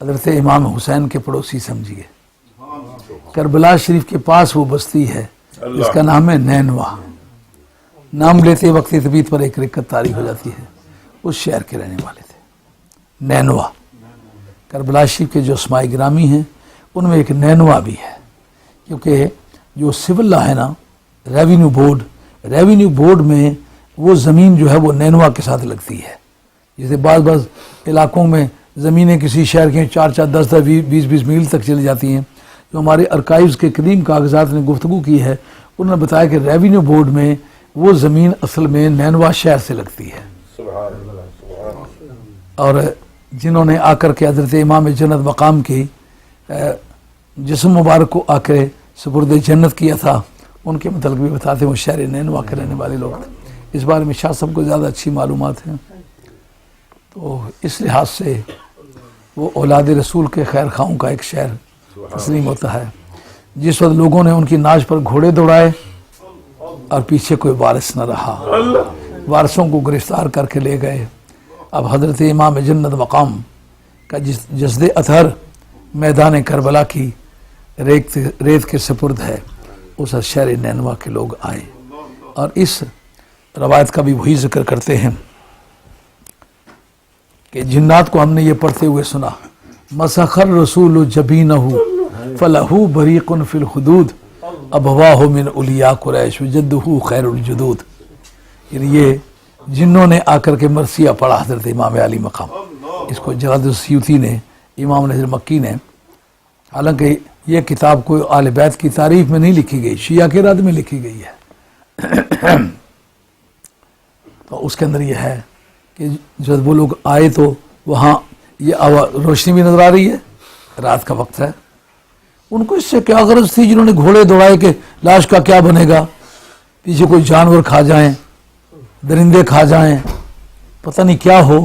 حضرت امام حسین کے پڑوسی سمجھیے۔ کربلا شریف کے پاس وہ بستی ہے جس کا نام ہے نینوا، نام لیتے وقت طبیعت پر ایک رکت طاری ہو جاتی ہے، اس شہر کے رہنے والے تھے نینوا۔ کربلا شریف کے جو اسماء گرامی ہیں ان میں ایک نینوا بھی ہے، کیونکہ جو سول لا ہے نا، ریونیو بورڈ میں وہ زمین جو ہے وہ نینوا کے ساتھ لگتی ہے۔ جیسے بعض علاقوں میں زمینیں کسی شہر کے 4-10-20 میل تک چلی جاتی ہیں، جو ہمارے ارکائیوز کے قدیم کاغذات نے گفتگو کی ہے، انہوں نے بتایا کہ ریونیو بورڈ میں وہ زمین اصل میں نینوا شہر سے لگتی ہے، اور جنہوں نے آ کر کے حضرت امام جنت مقام کی جسم مبارک کو آ کے سپرد جنت کیا تھا، ان کے متعلق بھی بتاتے ہیں وہ شہر نینوا کے رہنے والے لوگ تھے۔ اس بارے میں شاہ صاحب کو زیادہ اچھی معلومات ہیں، تو اس لحاظ سے وہ اولاد رسول کے خیر خواہوں کا ایک شہر تسلیم ہوتا ہے۔ جس وقت لوگوں نے ان کی ناز پر گھوڑے دوڑائے اور پیچھے کوئی وارث نہ رہا، وارثوں کو گرفتار کر کے لے گئے۔ اب حضرت امام جنت مقام کا جسد اطہر میدان کربلا کی ریت کے سپرد ہے، اس شہر نینوا کے لوگ آئے، اور اس روایت کا بھی وہی ذکر کرتے ہیں کہ جنات کو ہم نے یہ پڑھتے ہوئے سنا، مسخر رسول جبینہ فلہ بریق فی الحدود ابواہ من اولیاء قریش وجدہ خیر الجدود، یعنی یہ جنوں نے آ کر کے مرثیہ پڑھا حضرت امام علی مقام۔ اس کو جلال السیوطی نے، امام نظر مکی نے، حالانکہ یہ کتاب کوئی آل بیت کی تعریف میں نہیں لکھی گئی، شیعہ کے رد میں لکھی گئی ہے، تو اس کے اندر یہ ہے کہ جب وہ لوگ آئے تو وہاں یہ روشنی بھی نظر آ رہی ہے، رات کا وقت ہے، ان کو اس سے کیا غرض تھی جنہوں نے گھوڑے دوڑائے کہ لاش کا کیا بنے گا، پیچھے کوئی جانور کھا جائیں، درندے کھا جائیں، پتہ نہیں کیا ہو،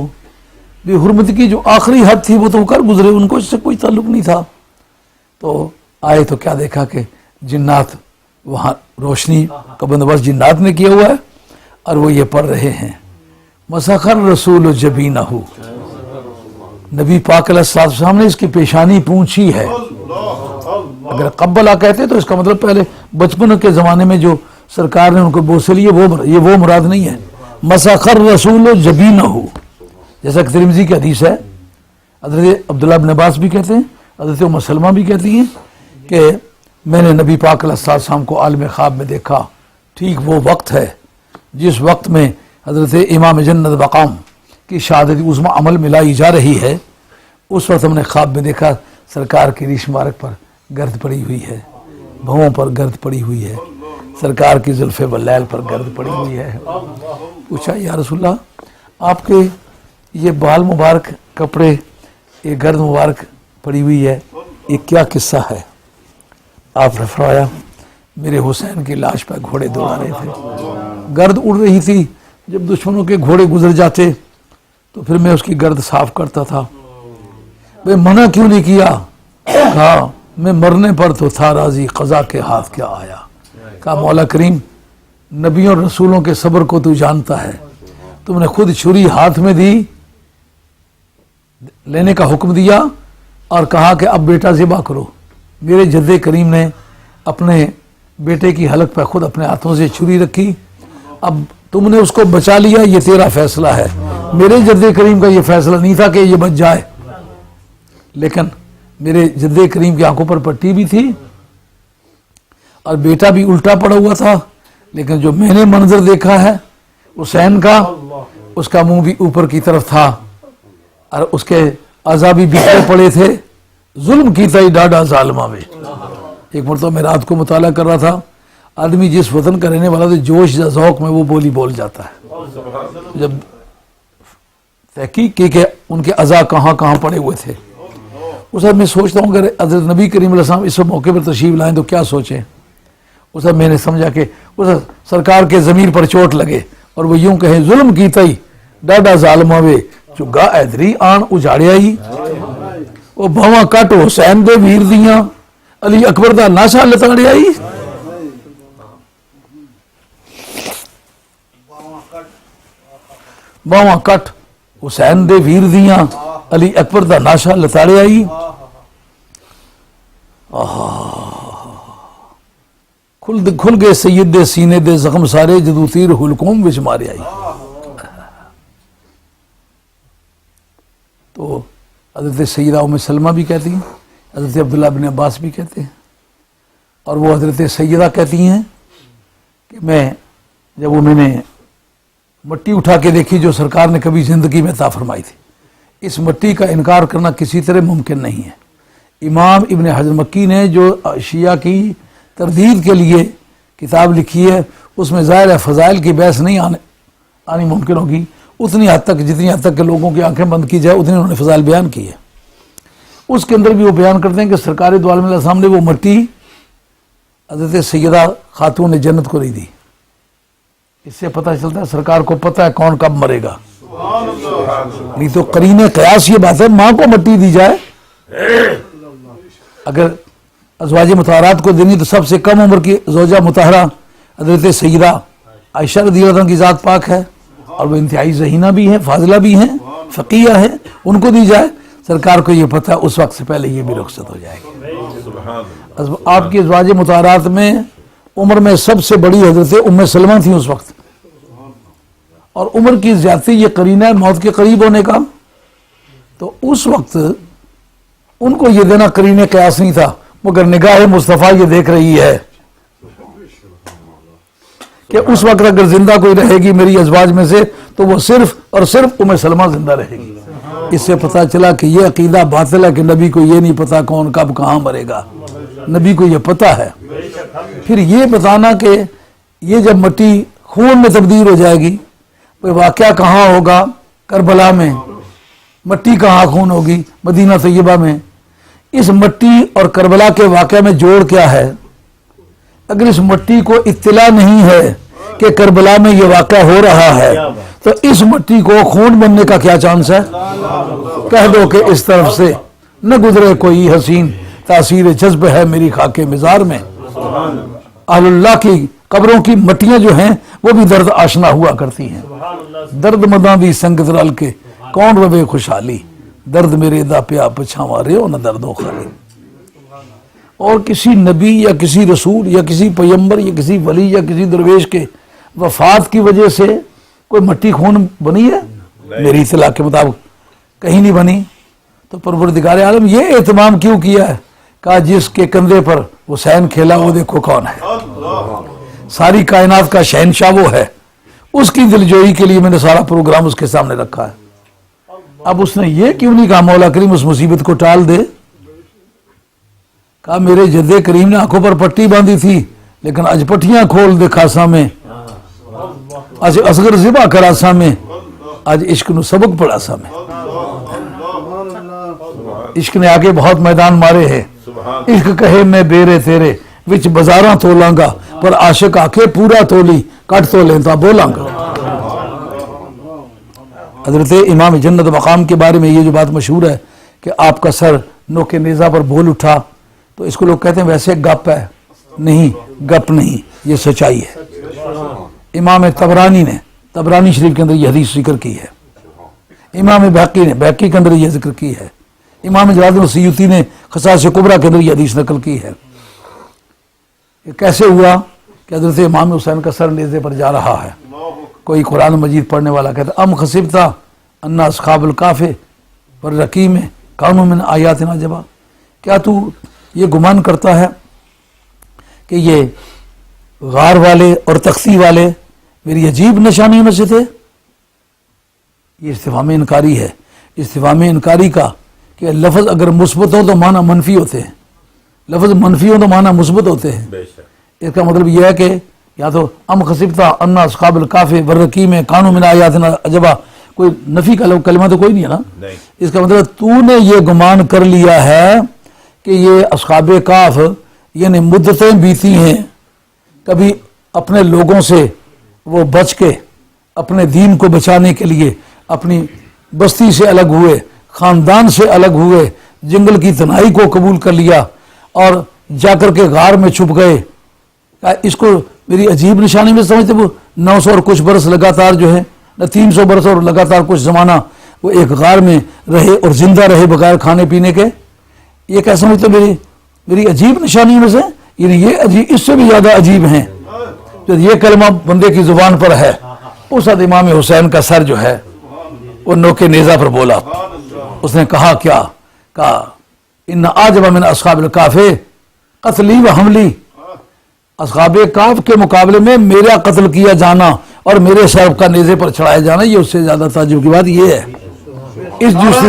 بے حرمتی کی جو آخری حد تھی وہ تو کر گزرے، ان کو اس سے کوئی تعلق نہیں تھا۔ تو آئے تو کیا دیکھا کہ جنات، وہاں روشنی کا بندوبست جنات نے کیا ہوا ہے، اور وہ یہ پڑھ رہے ہیں، مسخر رسول جبینہ، نبی پاک علیہ السلام نے اس کی پیشانی پونچھی ہے۔ اگر قبلہ کہتے تو اس کا مطلب پہلے بچپن کے زمانے میں جو سرکار نے ان کو بوسے لیے وہ مراد نہیں ہے، مسخر رسول جبینہ، جیسا کہ ترمذی کی حدیث ہے، حضرت عبداللہ بن عباس بھی کہتے ہیں، حضرت ام سلمہ بھی کہتی ہیں کہ میں نے نبی پاک علیہ السلام کو عالم خواب میں دیکھا، ٹھیک وہ وقت ہے جس وقت میں حضرت امام جنت مقام کی شہادت عظمی عمل میں لائی جا رہی ہے، اس وقت ہم نے خواب میں دیکھا سرکار کی ریش مبارک پر گرد پڑی ہوئی ہے، بھووں پر گرد پڑی ہوئی ہے، سرکار کی زلف واللیل پر گرد پڑی ہوئی ہے۔ پوچھا یا رسول اللہ، آپ کے یہ بال مبارک، کپڑے، یہ گرد مبارک پڑی ہوئی ہے، یہ کیا قصہ ہے؟ آپ نے فرمایا میرے حسین کی لاش پر گھوڑے دوڑا رہے تھے، گرد اڑ رہی تھی، جب دشمنوں کے گھوڑے گزر جاتے تو پھر میں اس کی گرد صاف کرتا تھا۔ بھئی منع کیوں نہیں کیا؟ کہا میں مرنے پر تو تھا راضی، قضا کے ہاتھ کیا آیا۔ کہا مولا کریم، نبیوں اور رسولوں کے صبر کو تو جانتا ہے، تم نے خود چھری ہاتھ میں دی، لینے کا حکم دیا اور کہا کہ اب بیٹا ذبح کرو۔ میرے جد کریم نے اپنے بیٹے کی حلق پہ خود اپنے ہاتھوں سے چھری رکھی، اب تم نے اس کو بچا لیا، یہ تیرا فیصلہ ہے، میرے جد کریم کا یہ فیصلہ نہیں تھا کہ یہ بچ جائے، لیکن میرے جد کریم کی آنکھوں پر پٹی بھی تھی اور بیٹا بھی الٹا پڑا ہوا تھا، لیکن جو میں نے منظر دیکھا ہے حسین کا، اس کا منہ بھی اوپر کی طرف تھا اور اس کے اعضاء بھی بکھرے پڑے تھے، ظلم کیتا ہی ڈاڈا ظالمہ میں۔ ایک مرتبہ میں رات کو مطالعہ کر رہا تھا، آدمی جس وطن کا رہنے والا تو جوش یا ذوق میں وہ بولی بول جاتا ہے، جب تحقیق کی کہ ان کے اعضاء کہاں کہاں پڑے ہوئے تھے، اس وقت میں سوچتا ہوں کہ حضرت نبی کریم علیہ السلام اس موقع پر تشریف لائیں تو کیا سوچیں۔ اس وقت میں نے سمجھا کہ اس سرکار کے ضمیر پر چوٹ لگے اور وہ یوں کہیں ظلم کیتا ہی ڈاڈا ظالمہ وے چگا ایدری آن اجاڑیا ہی، وہ بھواں کٹ حسین دے ویر دیاں علی اکبر دا ناشا لتاڑیا ہی۔ بھواں کٹ حسین دے ویر دیاں علی اکبر دا ناشا لتاڑیا ہی، کھل گئے سید دے سینے دے زخم سارے جدو تیر حلقوم وچ مارے آئی۔ تو حضرت سیدہ ام سلمہ بھی کہتی ہیں، حضرت عبداللہ بن عباس بھی کہتے ہیں، اور وہ حضرت سیدہ کہتی ہیں کہ میں نے مٹی اٹھا کے دیکھی جو سرکار نے کبھی زندگی میں عطا فرمائی تھی، اس مٹی کا انکار کرنا کسی طرح ممکن نہیں ہے، امام ابن حجر مکی نے جو شیعہ کی تردید کے لیے کتاب لکھی ہے اس میں ظاہر ہے فضائل کی بحث نہیں آنی ممکن ہوگی اتنی حد تک، جتنی حد تک کہ لوگوں کی آنکھیں بند کی جائے اتنی انہوں نے فضائل بیان کی ہے۔ اس کے اندر بھی وہ بیان کرتے ہیں کہ سرکار دو عالم علیہ السلام نے وہ مٹی حضرت سیدہ خاتون جنت کو نہیں دی۔ اس سے پتہ چلتا ہے سرکار کو پتہ ہے کون کب مرے گا، نہیں تو قرین قیاس یہ بات ہے ماں کو مٹی دی جائے، اگر ازواج مطہرات کو دینی تو سب سے کم عمر کی زوجہ مطہرہ حضرت سیدہ عائشہ رضی اللہ عنہ کی ذات پاک ہے، اور وہ انتہائی ذہینہ بھی ہیں، فاضلہ بھی ہیں، فقیہ ہیں، ان کو دی جائے۔ سرکار کو یہ پتہ اس وقت سے پہلے یہ بھی رخصت ہو جائے گی۔ آپ کی ازواج مطہرات میں عمر میں سب سے بڑی حضرت ام سلمہ تھیں اس وقت، اور عمر کی زیادتی یہ قرینہ ہے موت کے قریب ہونے کا، تو اس وقت ان کو یہ دینا قرین قیاس نہیں تھا، مگر نگاہ مصطفیٰ یہ دیکھ رہی ہے کہ اس وقت اگر زندہ کوئی رہے گی میری ازواج میں سے تو وہ صرف اور صرف ام سلمہ زندہ رہے گی۔ اس سے پتہ چلا کہ یہ عقیدہ باطل ہے کہ نبی کو یہ نہیں پتا کون کب کہاں مرے گا، نبی کو یہ پتہ ہے۔ پھر یہ بتانا کہ یہ جب مٹی خون میں تبدیل ہو جائے گی، واقعہ کہاں ہوگا؟ کربلا میں۔ مٹی کہاں خون ہوگی؟ مدینہ طیبہ میں۔ اس مٹی اور کربلا کے واقعہ میں جوڑ کیا ہے؟ اگر اس مٹی کو اطلاع نہیں ہے کہ کربلا میں یہ واقعہ ہو رہا ہے تو اس مٹی کو خون بننے کا کیا چانس ہے؟ کہہ دو کہ اس طرف سے نہ گزرے کوئی حسین، تاثیر جذب ہے میری خاک مزار میں۔ اہل اللہ کی قبروں کی مٹیاں جو ہیں وہ بھی درد آشنا ہوا کرتی ہیں۔ درد مداں بھی سنگت رل کے کون روے خوشحالی، درد میرے دا پیا پچھاواں رہو نہ درد و خالی۔ اور کسی نبی یا کسی رسول یا کسی پیغمبر یا کسی ولی یا کسی درویش کے وفات کی وجہ سے کوئی مٹی خون بنی ہے؟ میری اطلاع کے مطابق کہیں نہیں بنی۔ تو پروردگار عالم یہ اہتمام کیوں کیا ہے؟ کہا جس کے کندھے پر حسین کھیلا وہ دیکھو کون ہے، ساری کائنات کا شہنشاہ وہ ہے، اس کی دلجوئی کے لیے میں نے سارا پروگرام اس کے سامنے رکھا ہے۔ اب اس نے یہ کیوں نہیں کہا مولا کریم اس مصیبت کو ٹال دے؟ کہا میرے جد کریم نے آنکھوں پر پٹی باندھی تھی لیکن اج پٹیاں کھول دے خاصا میں، اج اصغر ذبح کرا سا میں، اج عشق نو سبق پڑھا سا میں۔ عشق نے آگے بہت میدان مارے ہیں، عشق کہے میں بیرے تیرے وچ بازاراں تولاں گا، پر عاشق آکے پورا تولی کٹ تو لیتا بولاں گا۔ حضرت امام جنت مقام کے بارے میں یہ جو بات مشہور ہے کہ آپ کا سر نوک نیزہ پر بول اٹھا، تو اس کو لوگ کہتے ہیں ویسے گپ ہے، نہیں گپ نہیں، یہ سچائی ہے۔ امام طبرانی نے طبرانی شریف کے اندر یہ حدیث ذکر کی ہے، امام بہقی نے بہقی کے اندر یہ ذکر کی ہے، امام جلال الدین سیوطی نے خصائص کبریٰ کے اندر یہ حدیث نقل کی ہے۔ یہ کیسے ہوا کہ حضرت امام حسین کا سر نیزے پر جا رہا ہے، کوئی قرآن مجید پڑھنے والا کہتا ام خصبتا ان اصحاب الکہف والرقیم کانوا من آیاتنا عجبا، کیا تو یہ گمان کرتا ہے کہ یہ غار والے اور تختی والے میری عجیب نشانیوں میں سے تھے؟ یہ استفہام انکاری ہے۔ استفہام انکاری کا کہ لفظ اگر مثبت ہو تو معنی منفی ہوتے ہیں، لفظ منفی ہو تو معنی مثبت ہوتے ہیں۔ اس کا مطلب یہ ہے کہ یا تو ام خصبتا ان اصحاب الکہف والرقیم کانوا من آیاتنا عجبا، کوئی نفی کا کلمہ تو کوئی نہیں ہے نا۔ اس کا مطلب تو نے یہ گمان کر لیا ہے کہ یہ اصحاب کہف یعنی مدتیں بیتی ہیں، کبھی اپنے لوگوں سے وہ بچ کے اپنے دین کو بچانے کے لیے اپنی بستی سے الگ ہوئے، خاندان سے الگ ہوئے، جنگل کی تنہائی کو قبول کر لیا اور جا کر کے غار میں چھپ گئے۔ اس کو میری عجیب نشانی میں سمجھتے؟ وہ 900 اور کچھ برس لگاتار جو ہے نہ 300 برس اور لگاتار کچھ زمانہ وہ ایک غار میں رہے اور زندہ رہے بغیر کھانے پینے کے، یہ کیا سمجھتے میری عجیب نشانی میں سے؟ یعنی یہ عجیب، اس سے بھی زیادہ عجیب ہیں جو یہ کلمہ بندے کی زبان پر ہے۔ اس وقت امام حسین کا سر جو ہے وہ نوک نیزہ پر بولا، اس نے کہا کیا؟ کہا ان اعجب من اصحاب الکہف قتلی و حملی، اصحاب کہف کے مقابلے میں میرا قتل کیا جانا اور میرے سر کا نیزے پر چڑھایا جانا، یہ اس سے زیادہ تعجب کی بات یہ ہے۔ اس جس سے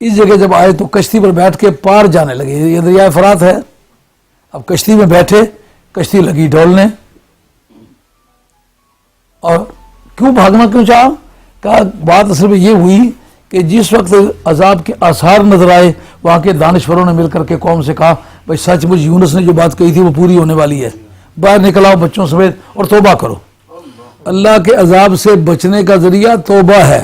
اس جگہ جب آئے تو کشتی پر بیٹھ کے پار جانے لگے. یہ دریائے فرات ہے. اب کشتی میں بیٹھے, کشتی لگی ڈولنے. اور کیوں بھاگنا کیوں چاہا؟ کہا بات اصل میں یہ ہوئی کہ جس وقت عذاب کے آثار نظر آئے, وہاں کے دانشوروں نے مل کر کے قوم سے کہا بھائی سچ مجھ یونس نے جو بات کہی تھی وہ پوری ہونے والی ہے, باہر نکل آؤ بچوں سمیت اور توبہ کرو. اللہ کے عذاب سے بچنے کا ذریعہ توبہ ہے.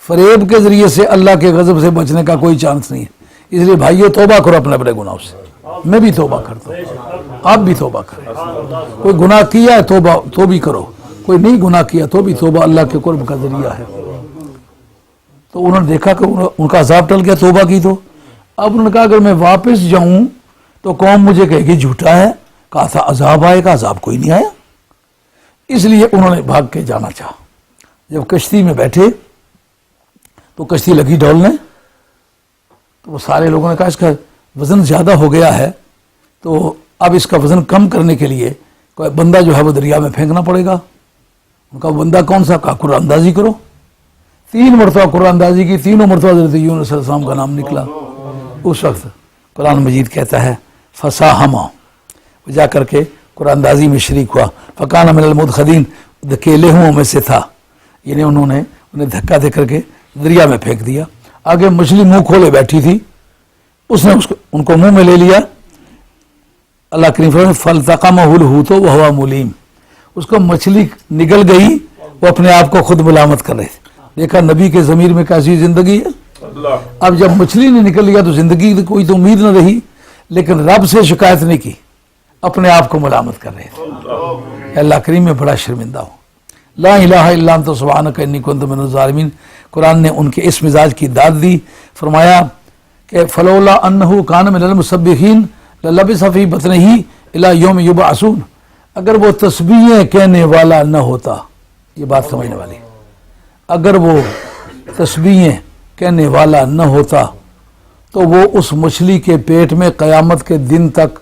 فریب کے ذریعے سے اللہ کے غضب سے بچنے کا کوئی چانس نہیں ہے. اس لیے بھائیو توبہ کرو اپنے اپنے گناہوں سے. میں بھی توبہ کرتا ہوں, آپ بھی توبہ کریں. کوئی گناہ کیا ہے توبہ تو بھی کرو, کوئی نہیں گناہ کیا تو بھی توبہ اللہ کے قرب کا ذریعہ ہے. تو انہوں نے دیکھا کہ ان کا عذاب ٹل گیا توبہ کی. تو اب انہوں نے کہا اگر میں واپس جاؤں تو قوم مجھے کہے گی جھوٹا ہے, کہا تھا عذاب آئے گا, عذاب کوئی نہیں آیا. اس لیے انہوں نے بھاگ کے جانا چاہا. جب کشتی میں بیٹھے تو کشتی لگی ڈولنے. تو وہ سارے لوگوں نے کہا اس کا وزن زیادہ ہو گیا ہے, تو اب اس کا وزن کم کرنے کے لیے کوئی بندہ جو ہے وہ دریا میں پھینکنا پڑے گا. ان کا بندہ کون سا؟ کہا قرآن اندازی کرو. 3 مرتبہ قرآن اندازی کی, تینوں مرتبہ حضرت یونس علیہ السلام کا نام نکلا. اس وقت قرآن مجید کہتا ہے فساہما, جا کر کے قرآن اندازی میں شریک ہوا. فکان من المدخلین, دھکیلے ہوں میں سے تھا, یعنی انہوں نے انہیں دھکا دے کر کے دریا میں پھینک دیا. آگے مچھلی منہ کھولے بیٹھی تھی, اس نے ان کو منہ میں لے لیا. اللہ کریم فرماتے ہیں فالتقمہ الحوت وہو ملیم, اس کو مچھلی نگل گئی, وہ اپنے آپ کو خود ملامت کر رہے تھے. دیکھا نبی کے ضمیر میں کیسی زندگی ہے. اب جب مچھلی نے نکل لیا تو زندگی کی کوئی تو امید نہ رہی, لیکن رب سے شکایت نہیں کی, اپنے آپ کو ملامت کر رہے تھے. اللہ کریم میں بڑا شرمندہ ہو. لا الہ الا انت سبحانک انی کنت من الظالمین. قرآن نے ان کے اس مزاج کی داد دی. فرمایا کہ فلولا انہ کان من المسبحین للبث فی بطنہ الی یوم یبعثون. اگر وہ تسبیحیں کہنے والا نہ ہوتا, یہ بات سمجھنے والی, اگر وہ تسبیحیں کہنے والا نہ ہوتا تو وہ اس مچھلی کے پیٹ میں قیامت کے دن تک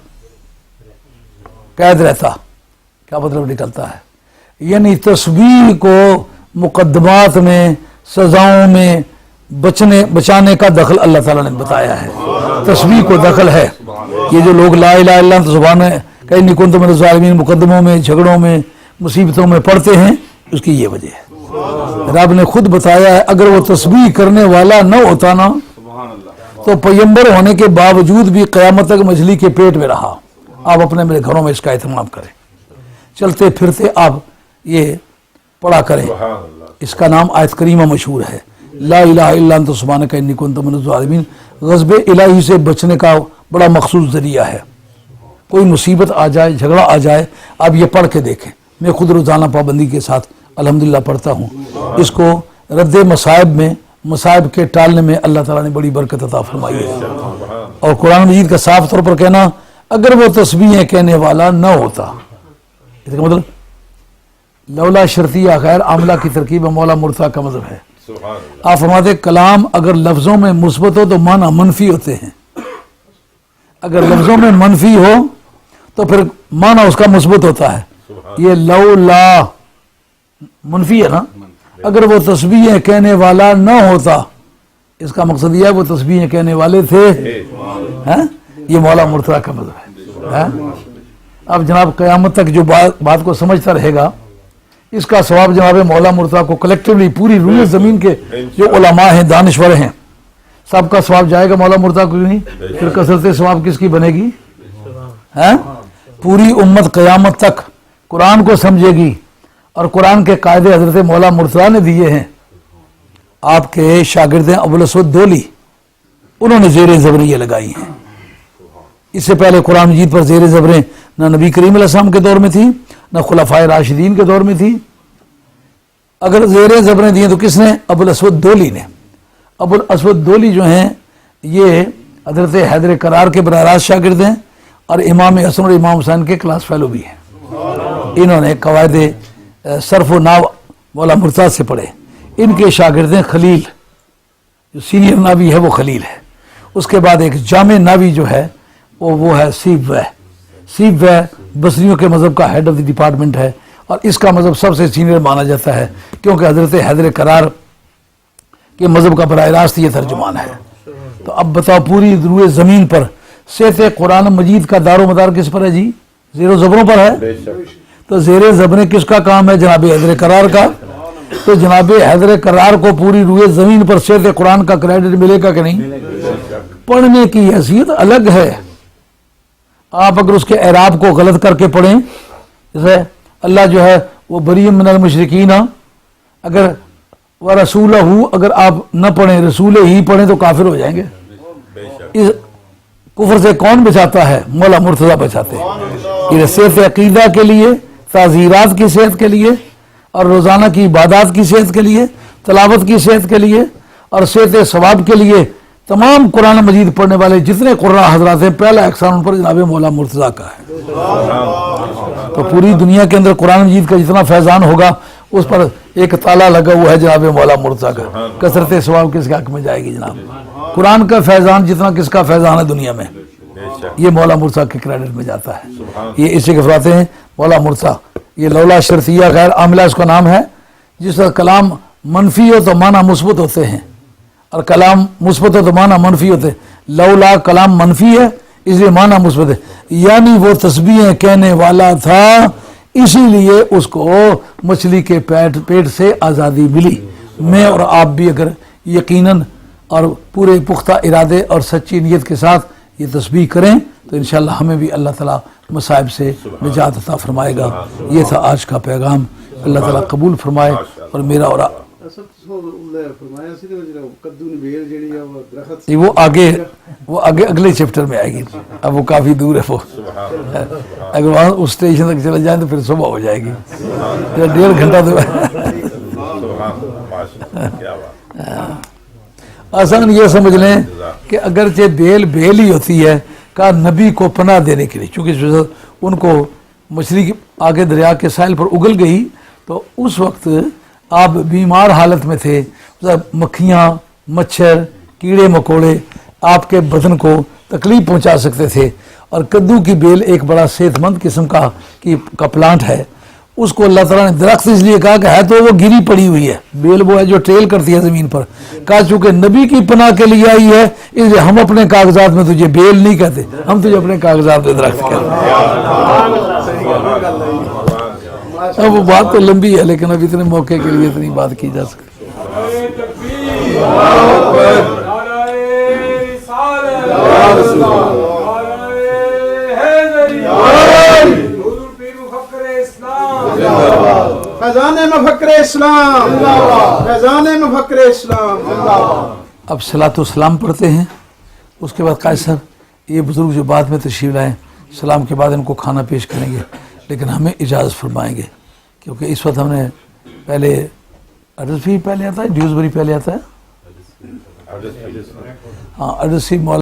قید رہتا. کیا مطلب نکلتا ہے؟ یعنی تسبیح کو مقدمات میں, سزاؤں میں بچانے کا دخل اللہ تعالیٰ نے بتایا ہے. تسبیح کو دخل ہے. یہ جو لوگ لا الہ الا انت سبحانک انی کنت من الظالمین مقدموں میں, جھگڑوں میں, مصیبتوں میں پڑھتے ہیں, اس کی یہ وجہ ہے. رب نے خود بتایا ہے اگر وہ تسبیح کرنے والا نہ ہوتا نا تو پیغمبر ہونے کے باوجود بھی قیامت تک مچھلی کے پیٹ میں رہا. آپ اپنے میرے گھروں میں اس کا اہتمام کریں, چلتے پھرتے آپ یہ پڑھا کریں. اس کا نام آیت کریمہ مشہور ہے, لا الہ الا انت سبحانک انی کنت من الظالمین. غضب الہی سے بچنے کا بڑا مخصوص ذریعہ ہے. کوئی مصیبت آ جائے, جھگڑا آ جائے, آپ یہ پڑھ کے دیکھیں. میں خود روزانہ پابندی کے ساتھ الحمدللہ پڑھتا ہوں. اس کو رد مصائب میں, مصائب کے ٹالنے میں اللہ تعالیٰ نے بڑی برکت عطا فرمائی ہے. اور قرآن مجید کا صاف طور پر کہنا اگر وہ تسبیحیں کہنے والا نہ ہوتا, اس کا مطلب لولا شرطیہ غیر عاملہ کی ترکیب مولا مرتضیٰ کا مذہب ہے. آپ فرماتے کلام اگر لفظوں میں مثبت ہو تو معنی منفی ہوتے ہیں, اگر لفظوں میں منفی ہو تو پھر معنی اس کا مثبت ہوتا ہے. یہ لولا منفی ہے نا. اگر وہ تسبیحیں کہنے والا نہ ہوتا, اس کا مقصد یہ ہے وہ تسبیحیں کہنے والے تھے. یہ مولا مرتضیٰ کا مذہب ہے. اب جناب قیامت تک جو بات کو سمجھتا رہے گا, اس کا ثواب جناب مولا مرتضیٰ کو کلیکٹیولی پوری روئے زمین کے جو علماء ہیں, دانشور ہیں, سب کا ثواب جائے گا مولا مرتضیٰ کو. نہیں پھر کثرت ثواب کس کی بنے گی؟ پوری امت قیامت تک قرآن کو سمجھے گی. اور قرآن کے قاعدے حضرت مولا مرتضیٰ نے دیے ہیں. آپ کے شاگرد ہیں ابوالاسود دولی, انہوں نے زیر زبریہ لگائی ہیں. اس سے پہلے قرآن مجید پر زیر زبریں نہ نبی کریم علیہ السلام کے دور میں تھی, نہ خلفائے راشدین کے دور میں تھی. اگر زیر زبریں دی تو کس نے؟ ابوالاسود دولی نے. ابوالاسود دولی جو ہیں یہ حضرت حیدر کرار کے براہ راست شاگرد ہیں, اور امام حسن اور امام حسین کے کلاس فیلو بھی ہیں. انہوں نے قواعد صرف و ناو مولا مرتضیٰ سے پڑھے. ان کے شاگرد ہیں خلیل, جو سینئر ناوی ہے وہ خلیل ہے. اس کے بعد ایک جامع ناوی جو ہے وہ ہے سیب وے. سیب وے بصریوں کے مذہب کا ہیڈ آف دی ڈپارٹمنٹ ہے, اور اس کا مذہب سب سے سینئر مانا جاتا ہے کیونکہ حضرت حیدر کرار کے مذہب کا براہ راست یہ ترجمان ہے. تو اب بتاؤ پوری روئے زمین پر صحت قرآن مجید کا دار و مدار کس پر ہے جی؟ زیر و زبروں پر ہے. تو زیر زبریں کس کا کام ہے؟ جناب حیدر کرار کا. تو جناب حیدر کرار کو پوری روئے زمین پر صحت قرآن کا کریڈٹ ملے گا کہ نہیں؟ پڑھنے کی حیثیت الگ ہے. آپ اگر اس کے اعراب کو غلط کر کے پڑھیں، جیسے اللہ جو ہے وہ بری من المشرکین، اگر وہ رسولہ، اگر آپ نہ پڑھیں رسول ہی پڑھیں تو کافر ہو جائیں گے. اس کفر سے کون بچاتا ہے؟ مولا مرتضیٰ بچاتے ہیں. یہ صحت عقیدہ کے لیے، تعزیرات کی صحت کے لیے، اور روزانہ کی عبادات کی صحت کے لیے، تلاوت کی صحت کے لیے، اور صحت ثواب کے لیے تمام قرآن مجید پڑھنے والے جتنے قرآن حضرات ہیں، پہلا احسان ان پر جناب مولا مرتضیٰ کا ہے. تو پوری دنیا کے اندر قرآن مجید کا جتنا فیضان ہوگا اس پر ایک تالا لگا ہوا ہے جناب مولا مرتضیٰ کا. کثرت ثواب کس کے حق میں جائے گی جناب؟ قرآن کا فیضان جتنا کس کا فیضان ہے دنیا میں، یہ مولا مرتضیٰ کے کریڈٹ میں جاتا ہے. یہ اسی کے فرماتے ہیں مولا مرتضیٰ. یہ لولا شرطیہ غیر عاملہ اس کا نام ہے. جس طرح کلام منفی ہو تو معنی مثبت ہوتے ہیں، اور کلام مثبت ہو تو معنی منفی ہوتے ہیں. لولا کلام منفی ہے اس لیے معنی مثبت ہے، یعنی وہ تسبیحیں کہنے والا تھا اسی لیے اس کو مچھلی کے پیٹ سے آزادی ملی. میں اور آپ بھی اگر یقیناً اور پورے پختہ ارادے اور سچی نیت کے ساتھ یہ تسبیح کریں تو انشاءاللہ ہمیں بھی اللہ تعالیٰ مصائب سے نجات عطا فرمائے گا. یہ تھا آج کا پیغام. اللہ تعالیٰ قبول فرمائے. اور میرا اور وہ آگے اگلے چیپٹر میں آئے گی. اب وہ کافی دور ہے، وہ اگر وہاں اس اسٹیشن تک چلے جائیں تو پھر صبح ہو جائے گی. 1.5 گھنٹہ تو آسان یہ سمجھ لیں کہ اگرچہ بیل ہی ہوتی ہے کہ نبی کو پناہ دینے کے لیے، چونکہ ان کو مچھلی کی آگے دریا کے ساحل پر اگل گئی تو اس وقت آپ بیمار حالت میں تھے. مکھیاں، مچھر، کیڑے مکوڑے آپ کے بدن کو تکلیف پہنچا سکتے تھے. اور کدو کی بیل ایک بڑا صحت مند قسم کا پلانٹ ہے. اس کو اللہ تعالیٰ نے درخت اس لیے کہا کہ ہے تو وہ گری پڑی ہوئی ہے. بیل وہ ہے جو ٹریل کرتی ہے زمین پر. کہا چونکہ نبی کی پناہ کے لیے آئی ہے اس لیے ہم اپنے کاغذات میں تجھے بیل نہیں کہتے، ہم تجھے اپنے کاغذات میں درخت کہتے ہیں. اب وہ بات تو لمبی ہے لیکن اب اتنے موقع کے لیے اتنی بات کی جا سکتی. فیضان مفکر اسلام، فیضان مفکر اسلام. اب صلاۃ و سلام پڑھتے ہیں. اس کے بعد قائد صاحب یہ بزرگ جو بعد میں تشریف لائیں، سلام کے بعد ان کو کھانا پیش کریں گے، لیکن ہمیں اجازت فرمائیں گے کیونکہ اس وقت ہم نے پہلے ایڈریس بھی پہلے آتا ہے، ڈیوزبری پہلے آتا ہے. ہاں ایڈریس مولا